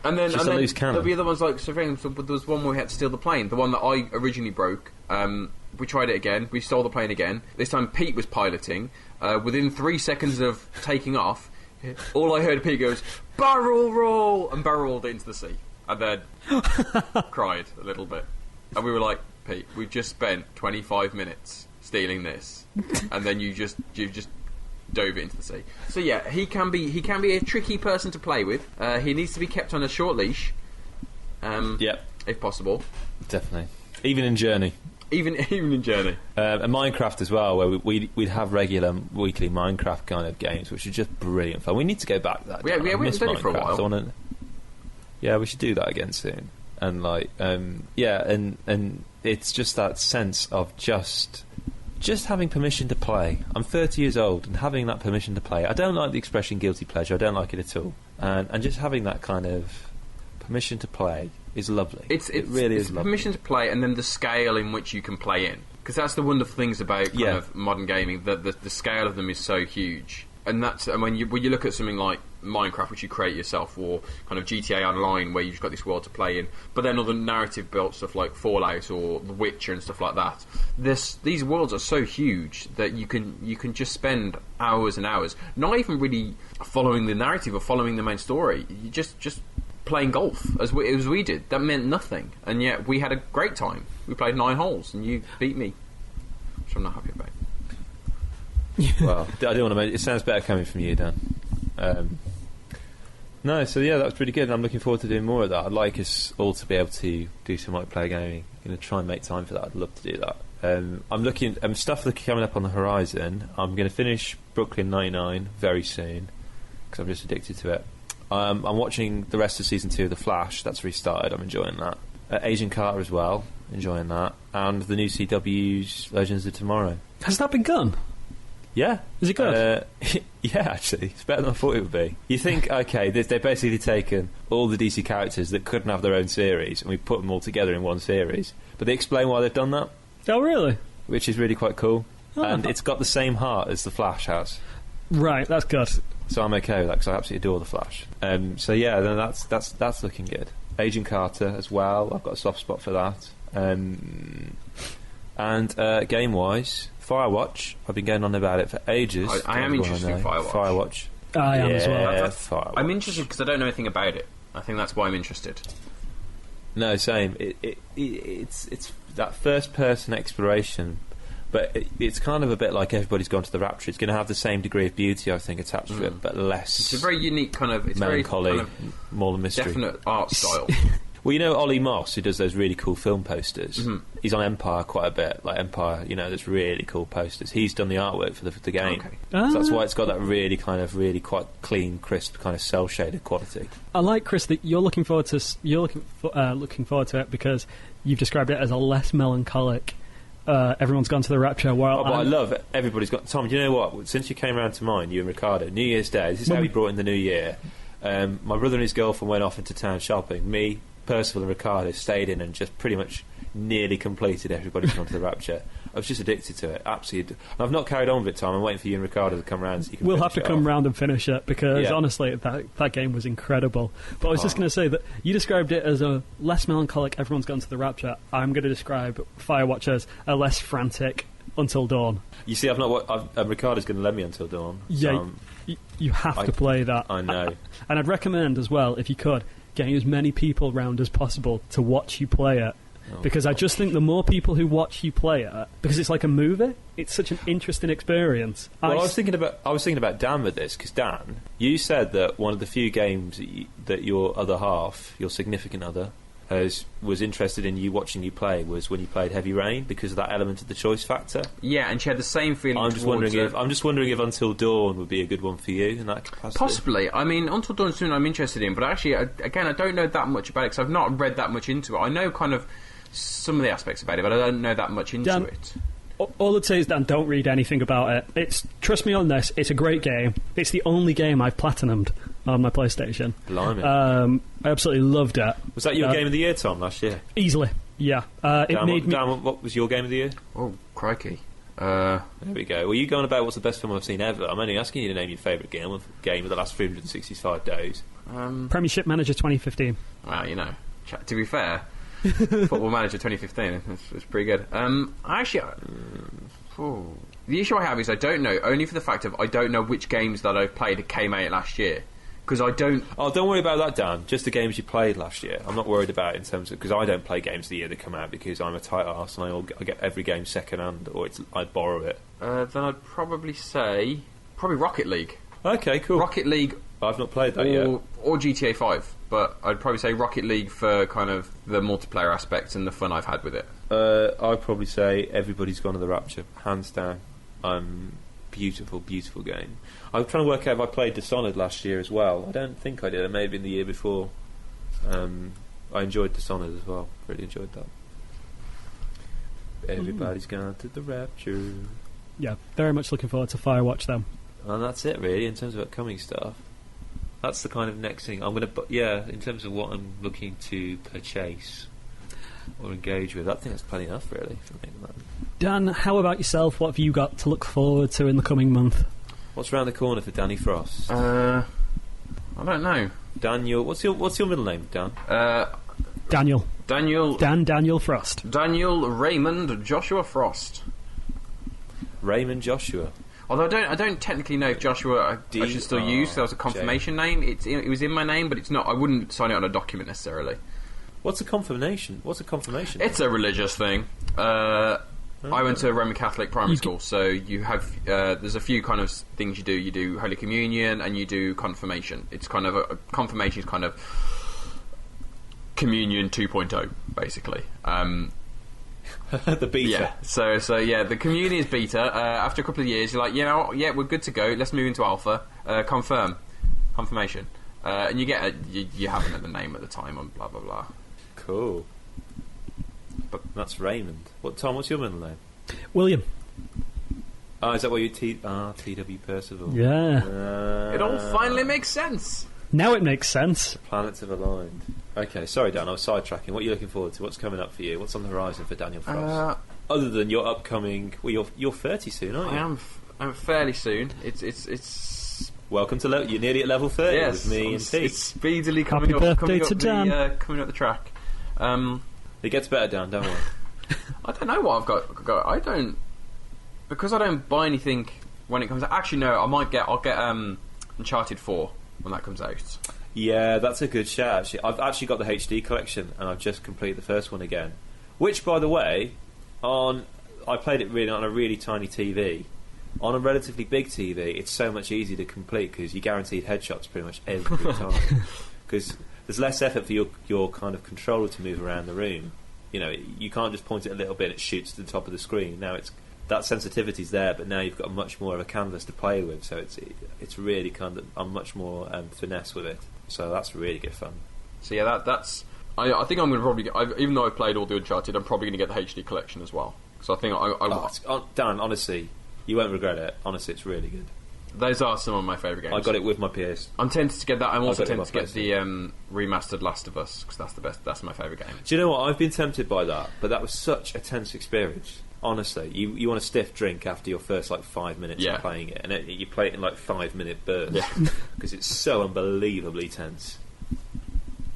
And then, Just a loose cannon. there'll be other ones like so. There was one where we had to steal the plane. The one that I originally broke. We tried it again. We stole the plane again. This time Pete was piloting. Within 3 seconds of taking off, all I heard Pete goes, "Barrel roll!" and barreled into the sea. And then cried a little bit. And we were like, "Pete, we've just spent 25 minutes stealing this, and then you just dove it into the sea." So yeah, he can be a tricky person to play with. He needs to be kept on a short leash, Yep, if possible. definitely. Even in Journey. Even in Journey. And Minecraft as well, where we'd have regular weekly Minecraft kind of games, which are just brilliant fun. We need to go back to that. Yeah, Dan. we I haven't miss done it for a Minecraft. while. Yeah, we should do that again soon. And and it's just that sense of just having permission to play. I'm 30 years old and having that permission to play. I don't like the expression guilty pleasure. I don't like it at all. And just having that kind of permission to play is lovely. It really is is lovely. permission to play, and then the scale in which you can play in, because that's the wonderful things about kind Yeah. of modern gaming. The scale of them is so huge, and when you look at something like Minecraft, which you create yourself, or kind of GTA Online, where you've got this world to play in, but then other narrative built stuff like Fallout or The Witcher and stuff like that. These worlds are so huge that you can just spend hours and hours, not even really following the narrative or following the main story. You just playing golf as we did. That meant nothing, and yet we had a great time. We played 9 holes, and you beat me, which I'm not happy about. Well, I don't want to make it sounds better coming from you, Dan. No, so yeah, that was pretty good, and I'm looking forward to doing more of that. I'd like us all to be able to do some multiplayer gaming. I'm going to try and make time for that. I'd love to do that. I'm looking stuff that's coming up on the horizon. I'm going to finish Brooklyn 99 very soon because I'm just addicted to it. I'm watching the rest of season 2 of The Flash. That's restarted. I'm enjoying that. Agent Carter as well, enjoying that, and the new CW's Legends of Tomorrow. Has that begun? Yeah. Is it good? Yeah, actually. It's better than I thought it would be. You think, okay, they've basically taken all the DC characters that couldn't have their own series and we put them all together in one series. But they explain why they've done that, Oh, really? which is really quite cool. Oh. And it's got the same heart as The Flash has. Right, that's good. So I'm okay with that because I absolutely adore The Flash. So yeah, then that's looking good. Agent Carter as well. I've got a soft spot for that. And game-wise, Firewatch. I've been going on about it for ages. I am interested in Firewatch. I am as well. Yeah, Firewatch. I'm interested because I don't know anything about it. I think that's why I'm interested. No, same. It's that first-person exploration, but it's kind of a bit like Everybody's Gone to the Rapture. It's going to have the same degree of beauty, I think, attached to it, but less. It's a very unique kind of melancholy, very kind of more mystery. definite art style. Well, you know Ollie Moss, who does those really cool film posters. Mm-hmm. He's on Empire quite a bit. Like Empire, there's really cool posters. He's done the artwork for the game. Okay. So that's why it's got that really quite clean, crisp, kind of cell shaded quality. I like, Chris, that you're looking forward to it because you've described it as a less melancholic. Everyone's Gone to the Rapture. While But I love it. Everybody's got. Tom, do you know what? Since you came around to mine, you and Ricardo, New Year's Day. This is how we brought in the new year. My brother and his girlfriend went off into town shopping. Me, Percival and Ricardo stayed in and just pretty much nearly completed Everybody's Gone to the Rapture. I was just addicted to it, absolutely. And I've not carried on with it, Tom. I'm waiting for you and Ricardo to come round so you can we'll finish have to it come off. round and finish it because Yeah. honestly, that game was incredible. But I was just going to say that you described it as a less melancholic Everyone's Gone to the Rapture. I'm going to describe Firewatch as a less frantic Until Dawn. You see, I've not. Ricardo's going to lend me Until Dawn. Yeah, So, you have to play that. I know. And I'd recommend as well, if you could, getting as many people round as possible to watch you play it. Because I just think the more people who watch you play it, because it's like a movie, it's such an interesting experience. Well, I was thinking about Dan with this, because Dan, you said that one of the few games that your other half, your significant other, was interested in you watching you play was when you played Heavy Rain, because of that element of the choice factor. Yeah, and she had the same feeling. I'm just wondering if Until Dawn would be a good one for you in that capacity. Possibly. I mean, Until Dawn is something I'm interested in, but actually, again, I don't know that much about it because I've not read that much into it. I know kind of some of the aspects about it, but I don't know that much into it. All I'd say is, Dan, don't read anything about it. Trust me on this, it's a great game. It's the only game I've platinumed on my PlayStation. Blimey. I absolutely loved it. Was that your game of the year, Tom, last year? Easily, yeah. Dan, what was your game of the year? Oh, crikey. There we go. Well, you going about what's the best film I've seen ever. I'm only asking you to name your favourite game of the last 365 days. Premiership Manager 2015. Well, you know, to be fair, Football Manager 2015 was pretty good. The issue I have is I don't know, only for the fact of I don't know which games that I've played that came out last year. Because I don't... Oh, don't worry about that, Dan. Just the games you played last year. I'm not worried about it in terms of... Because I don't play games of the year that come out because I'm a tight arse and I get every game second hand or I borrow it. Then I'd probably say... Probably Rocket League. Okay, cool. Rocket League... I've not played that yet. Or GTA 5. But I'd probably say Rocket League for kind of the multiplayer aspects and the fun I've had with it. I'd probably say Everybody's Gone to the Rapture. Hands down. Beautiful, beautiful game. I'm trying to work out if I played Dishonored last year as well. I don't think I did. It may have been the year before. I enjoyed Dishonored as well. Really enjoyed that. Everybody's Gone to the Rapture. Yeah, very much looking forward to Firewatch then. And that's it really in terms of upcoming stuff. That's the kind of next thing I'm going to... in terms of what I'm looking to purchase or engage with, I think that's plenty enough really for me. Dan, how about yourself? What have you got to look forward to in the coming month? What's around the corner for Danny Frost? I don't know. Daniel, what's your middle name, Dan? Daniel. Daniel Frost. Daniel Raymond Joshua Frost. Raymond Joshua. Although I don't technically know if Joshua I should still use. That was a confirmation name. It was in my name, but it's not. I wouldn't sign it on a document necessarily. What's a confirmation? It's a religious thing. I went to a Roman Catholic primary school, so you have there's a few kind of things you do. You do Holy Communion and you do confirmation. It's kind of a confirmation is kind of Communion 2.0, basically. The beta. Yeah. So yeah, the communion is beta. After a couple of years, you're like, yeah, we're good to go. Let's move into alpha. Confirmation, and you get you have another name at the time and blah blah blah. Cool. But that's Raymond. Tom? What's your middle name? William. Oh, is that what you T.W. Percival? Yeah. It all finally makes sense. Now it makes sense. The planets have aligned. Okay, sorry Dan, I was sidetracking. What are you looking forward to? What's coming up for you? What's on the horizon for Daniel Frost? Other than your upcoming... Well, you're 30 soon, aren't you? I'm fairly soon. It's welcome to... You're nearly at level 30 with me and Pete. It's speedily coming Happy up birthday to Dan. coming up the track. It gets better, Dan, don't worry. I don't know what I've got. I don't... Because I don't buy anything when it comes out. Actually, no, I'll get Uncharted 4 when that comes out. Yeah, that's a good shout, actually. I've actually got the HD collection, and I've just completed the first one again. Which, by the way, I played it really on a really tiny TV. On a relatively big TV, it's so much easier to complete because you're guaranteed headshots pretty much every time. Because there's less effort for your kind of controller to move around the room. You know, you can't just point it a little bit; it shoots to the top of the screen. Now that sensitivity's there, but now you've got much more of a canvas to play with. So it's really kind of I'm much more finesse with it. So that's really good fun. So yeah, that's. I think I'm going to probably even though I've played all the Uncharted, I'm probably going to get the HD collection as well. So I think Dan, honestly, you won't regret it. Honestly, it's really good. Those are some of my favourite games. I got it with my PS. I'm tempted to get that. I'm also tempted to get the remastered Last of Us because that's the best. That's my favourite game. Do you know what? I've been tempted by that, but that was such a tense experience. Honestly, you want a stiff drink after your first 5 minutes of playing it, and you play it in 5 minute bursts because it's so unbelievably tense.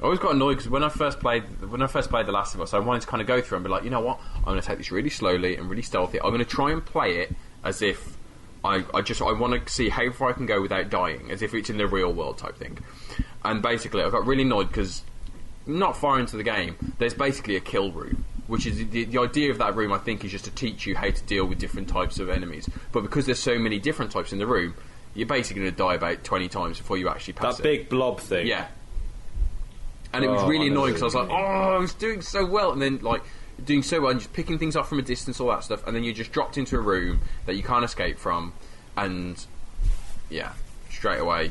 I always got annoyed because when I first played The Last of Us, I wanted to kind of go through and be like, you know what, I'm going to take this really slowly and really stealthy. I'm going to try and play it as if I want to see how far I can go without dying, as if it's in the real world type thing. And basically, I got really annoyed because not far into the game, there's basically a kill room, which is the idea of that room. I think is just to teach you how to deal with different types of enemies. But because there's so many different types in the room, you're basically going to die about 20 times before you actually pass That big blob thing. Yeah. And it was really annoying because I was like, I was doing so well, and then like doing so well and just picking things up from a distance, all that stuff, and then you just dropped into a room that you can't escape from, and yeah, straight away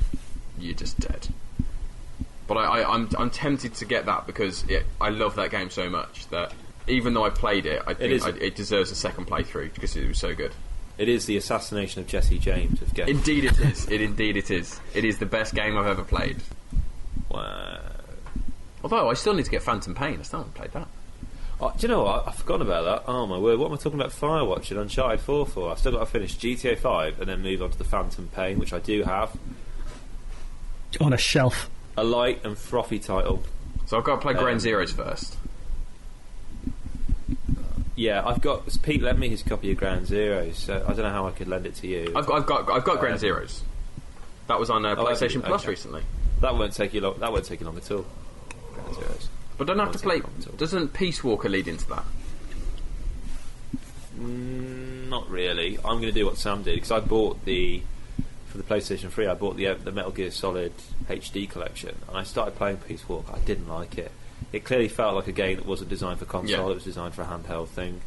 you're just dead. But I'm tempted to get that because I love that game so much that even though I played it, I think it deserves a second playthrough because it was so good. It is the assassination of Jesse James of games. Indeed it is. Indeed it is. It is the best game I've ever played. Wow. Although I still need to get Phantom Pain. I still haven't played that. Oh, do you know what? I've forgotten about that. Oh my word! What am I talking about? Firewatch and Uncharted 4 for? I've still got to finish GTA 5 and then move on to the Phantom Pain, which I do have. On a shelf. A light and frothy title. So I've got to play Ground Zeroes first. Yeah, I've got Pete lent me his copy of Ground Zeroes, so I don't know how I could lend it to you. I've got Ground Zeroes. That was on PlayStation Plus recently. That won't take you long. That won't take you long at all. Ground Zeroes. But don't have to play. Doesn't Peace Walker lead into that? Not really. I'm going to do what Sam did because I bought for the PlayStation 3. I bought the Metal Gear Solid HD collection, and I started playing Peace Walker. I didn't like it. It clearly felt like a game that wasn't designed for console. Yeah. It was designed for a handheld thing.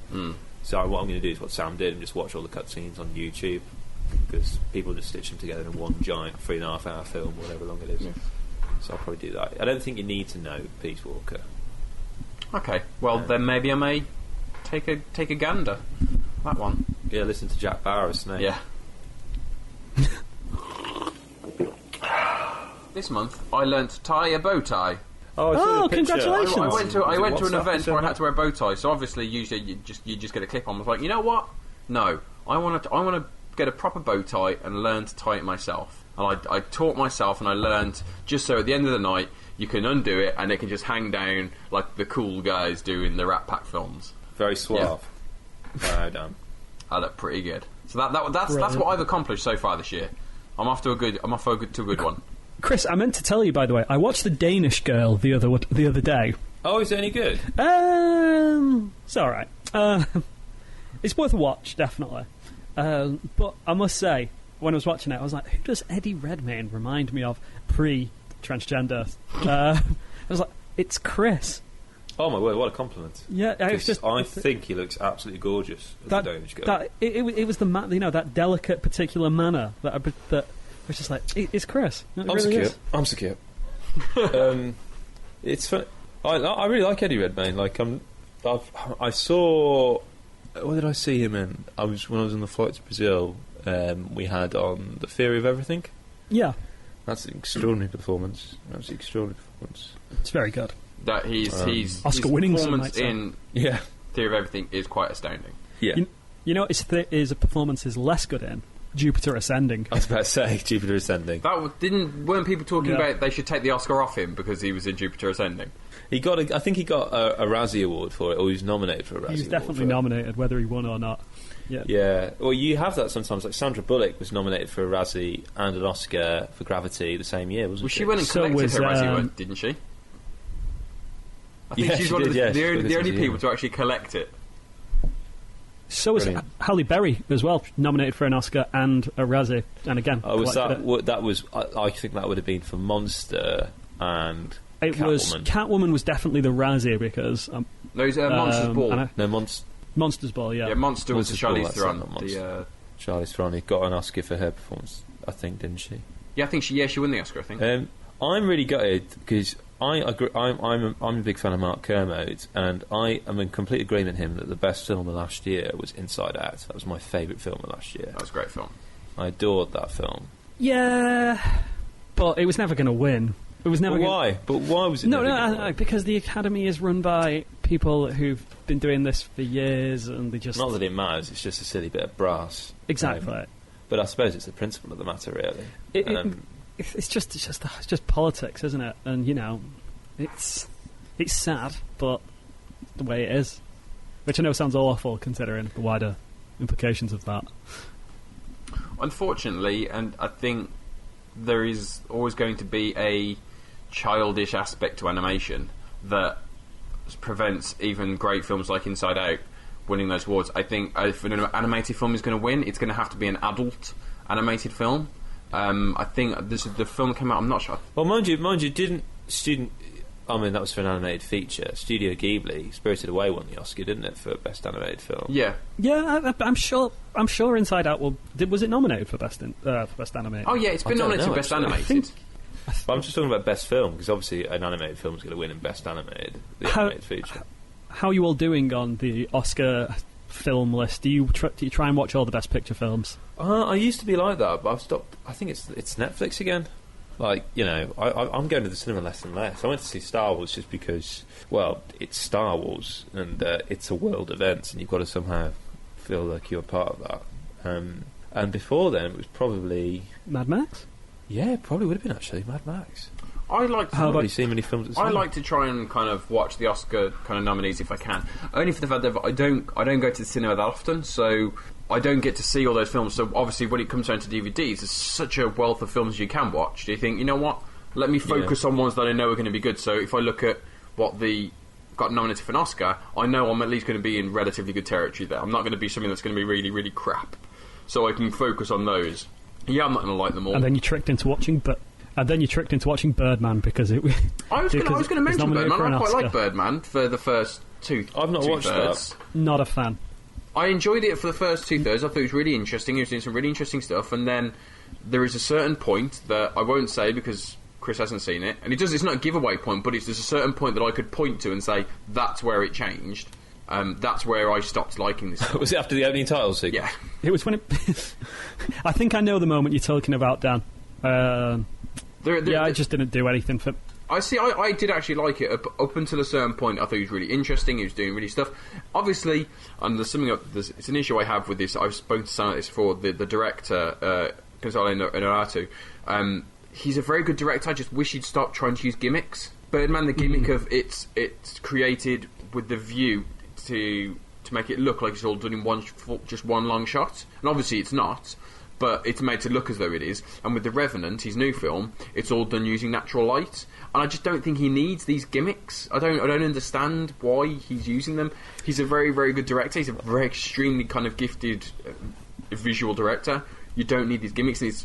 So what I'm going to do is what Sam did and just watch all the cutscenes on YouTube because people just stitch them together in one giant 3.5 hour film, whatever long it is. Yeah. So I'll probably do that. I don't think you need to know Peace Walker. Okay, well then maybe I may take a gander. That one. Yeah, listen to Jack Bauer as Snake. Yeah. This month I learnt to tie a bow tie. Oh, congratulations! I went to an event where I had to wear a bow tie. So obviously, usually you just get a clip on. I was like, you know what? No, I want to get a proper bow tie and learn to tie it myself. And I taught myself and I learned just so at the end of the night you can undo it and it can just hang down like the cool guys do in the Rat Pack films. Very suave. Yeah. Well done. I look pretty good. So that's what I've accomplished so far this year. I'm off to a good one. Kris, I meant to tell you, by the way, I watched The Danish Girl the other day. Oh, is it any good? It's all right. It's worth a watch, definitely. But I must say, when I was watching it, I was like, who does Eddie Redmayne remind me of pre-transgender? I was like, it's Kris. Oh my word, what a compliment. Yeah, I think he looks absolutely gorgeous as a Danish girl. It was that delicate particular manner that was just like, it's Kris. I'm secure. It's fun. I really like Eddie Redmayne. Like I saw. What did I see him in? When I was on the flight to Brazil. We had on The Theory of Everything. Yeah, that's an extraordinary performance. It's very good. That he's Oscar-winning performance in Theory of Everything is quite astounding. Yeah, you know, his performance is less good in Jupiter Ascending. I was about to say Jupiter Ascending. Weren't people talking about they should take the Oscar off him because he was in Jupiter Ascending? I think he got a Razzie Award for it, or he was nominated for a Razzie Award. He was definitely nominated, whether he won or not. Yeah. Well, you have that sometimes. Like Sandra Bullock was nominated for a Razzie and an Oscar for Gravity the same year, wasn't she? She went and collected her Razzie, didn't she? I think she's one of the only people to actually collect it. So was Halle Berry as well, nominated for an Oscar and a Razzie, and again. That was. I think that would have been for Monster and. Catwoman was definitely the Razzie because Monsters Ball. Monsters Ball, yeah. Yeah, Monster was the Charlize Theron. Charlize Theron got an Oscar for her performance, I think, didn't she? Yeah, I think she won the Oscar, I think. I'm really gutted because I'm a big fan of Mark Kermode, and I am in complete agreement with him that the best film of last year was Inside Out. That was my favourite film of last year. That was a great film. I adored that film. Yeah, but it was never going to win. It was never. Why? But why was it? No, because the Academy is run by people who've been doing this for years, and they just. Not that it matters. It's just a silly bit of brass. Exactly. But I suppose it's the principle of the matter, really. It's just politics, isn't it? And It's sad, but the way it is. Which I know sounds awful considering the wider implications of that. Unfortunately, and I think there is always going to be a childish aspect to animation that prevents even great films like Inside Out winning those awards. I think if an animated film is going to win, it's going to have to be an adult animated film. I think the film that came out, I'm not sure. Well, mind you, didn't that was for an animated feature. Studio Ghibli, Spirited Away won the Oscar, didn't it, for Best Animated Film? Yeah. Yeah, I'm sure Inside Out was it nominated for Best Animated? Oh yeah, it's been nominated for Best Animated. But I'm just talking about Best Film, because obviously an animated film is going to win in Best Animated, animated feature. How are you all doing on the Oscar film list? Do you try and watch all the Best Picture films? I used to be like that, but I've stopped. I think it's Netflix again. Like, I'm going to the cinema less and less. I went to see Star Wars just because, well, it's Star Wars, and it's a world event, and you've got to somehow feel like you're a part of that. And before then, it was probably Mad Max? Yeah, it probably would have been, actually, Mad Max. I like to really seen many films at the I cinema. like to try and kind of watch the Oscar kind of nominees if I can. Only for the fact that I don't go to the cinema that often, so I don't get to see all those films. So obviously, when it comes down to DVDs, there's such a wealth of films you can watch. Do you think, you know what? Let me focus on ones that I know are going to be good. So if I look at what got nominated for an Oscar, I know I'm at least going to be in relatively good territory there. I'm not going to be something that's going to be really, really crap. So I can focus on those. Yeah, I'm not going to like them all. And then you're tricked into watching, Birdman because it. I was going to mention Birdman. I quite like Birdman for the first two. I've not watched that. Not a fan. I enjoyed it for the first 2/3. I thought it was really interesting. He was doing some really interesting stuff, and then there is a certain point that I won't say because Kris hasn't seen it, and it's not a giveaway point, but there's a certain point that I could point to and say that's where it changed. That's where I stopped liking this film. Was it after the opening title sequence? Yeah. It was when it. I think I know the moment you're talking about, Dan. I just didn't do anything for. I did actually like it up until a certain point. I thought he was really interesting. He was doing really stuff. Obviously, and it's an issue I have with this. I've spoken to someone about this before. The director, Gonzalo Inarritu, he's a very good director. I just wish he'd stop trying to use gimmicks. Birdman, the gimmick of it's created with the view to make it look like it's all done in one long shot, and obviously it's not. But it's made to look as though it is. And with The Revenant, his new film, it's all done using natural light. And I just don't think he needs these gimmicks. I don't understand why he's using them. He's a very, very good director. He's a very extremely kind of gifted visual director. You don't need these gimmicks. It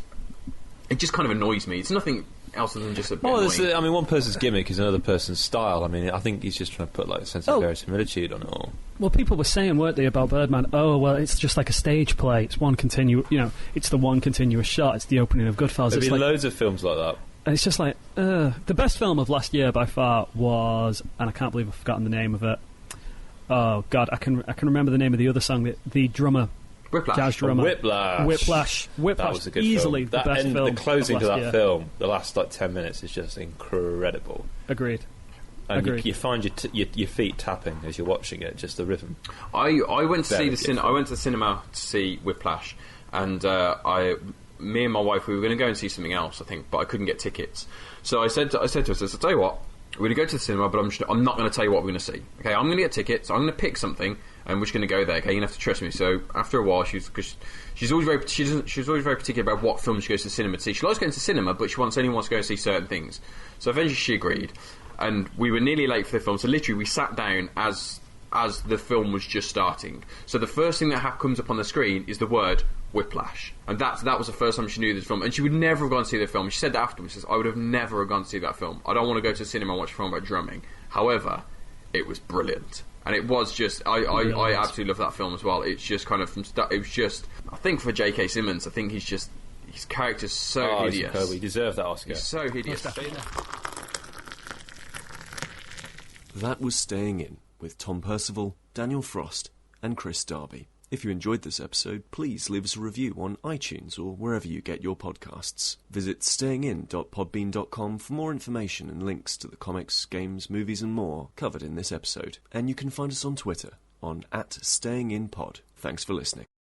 just kind of annoys me. It's nothing else than just a bit annoying. One person's gimmick is another person's style. I mean, I think he's just trying to put like a sense of verisimilitude on it all. Well, people were saying, weren't they, about Birdman? Oh, well, it's just like a stage play. It's one it's the one continuous shot. It's the opening of Goodfellas. There've been loads of films like that. And it's just like, the best film of last year by far was, and I can't believe I've forgotten the name of it. Oh God, I can remember the name of the other song. The drummer, Whiplash. jazz drummer, Whiplash. That was a good easily film. The best film. The closing of to last that year. film, the last 10 minutes, is just incredible. Agreed. And you find your feet tapping as you're watching it, just the rhythm. I went to see I went to the cinema to see Whiplash, and me and my wife, we were going to go and see something else, I think, but I couldn't get tickets. So I said to us, I'll tell you what, we're going to go to the cinema, but I'm not going to tell you what we're going to see. Okay, I'm going to get tickets. I'm going to pick something, and we're just going to go there. Okay, you have to trust me. So after a while, she's always very particular about what films she goes to the cinema to see. She likes going to the cinema, but she only wants to go and see certain things. So eventually, she agreed, and we were nearly late for the film. So literally, we sat down as the film was just starting. So the first thing that comes up on the screen is the word Whiplash, and that was the first time she knew this film. And she would never have gone to see the film. She said that afterwards. She says, I would have never gone to see that film. I don't want to go to the cinema and watch a film about drumming. However, it was brilliant, and it was just I absolutely love that film as well. It's just kind of it was just, I think, for J.K. Simmons, I think his character's so hideous. He deserved that Oscar. He's so hideous. That was Staying In with Tom Percival, Daniel Frost and Kris Darby. If you enjoyed this episode, please leave us a review on iTunes or wherever you get your podcasts. Visit stayingin.podbean.com for more information and links to the comics, games, movies and more covered in this episode. And you can find us on Twitter on @StayingInPod. Thanks for listening.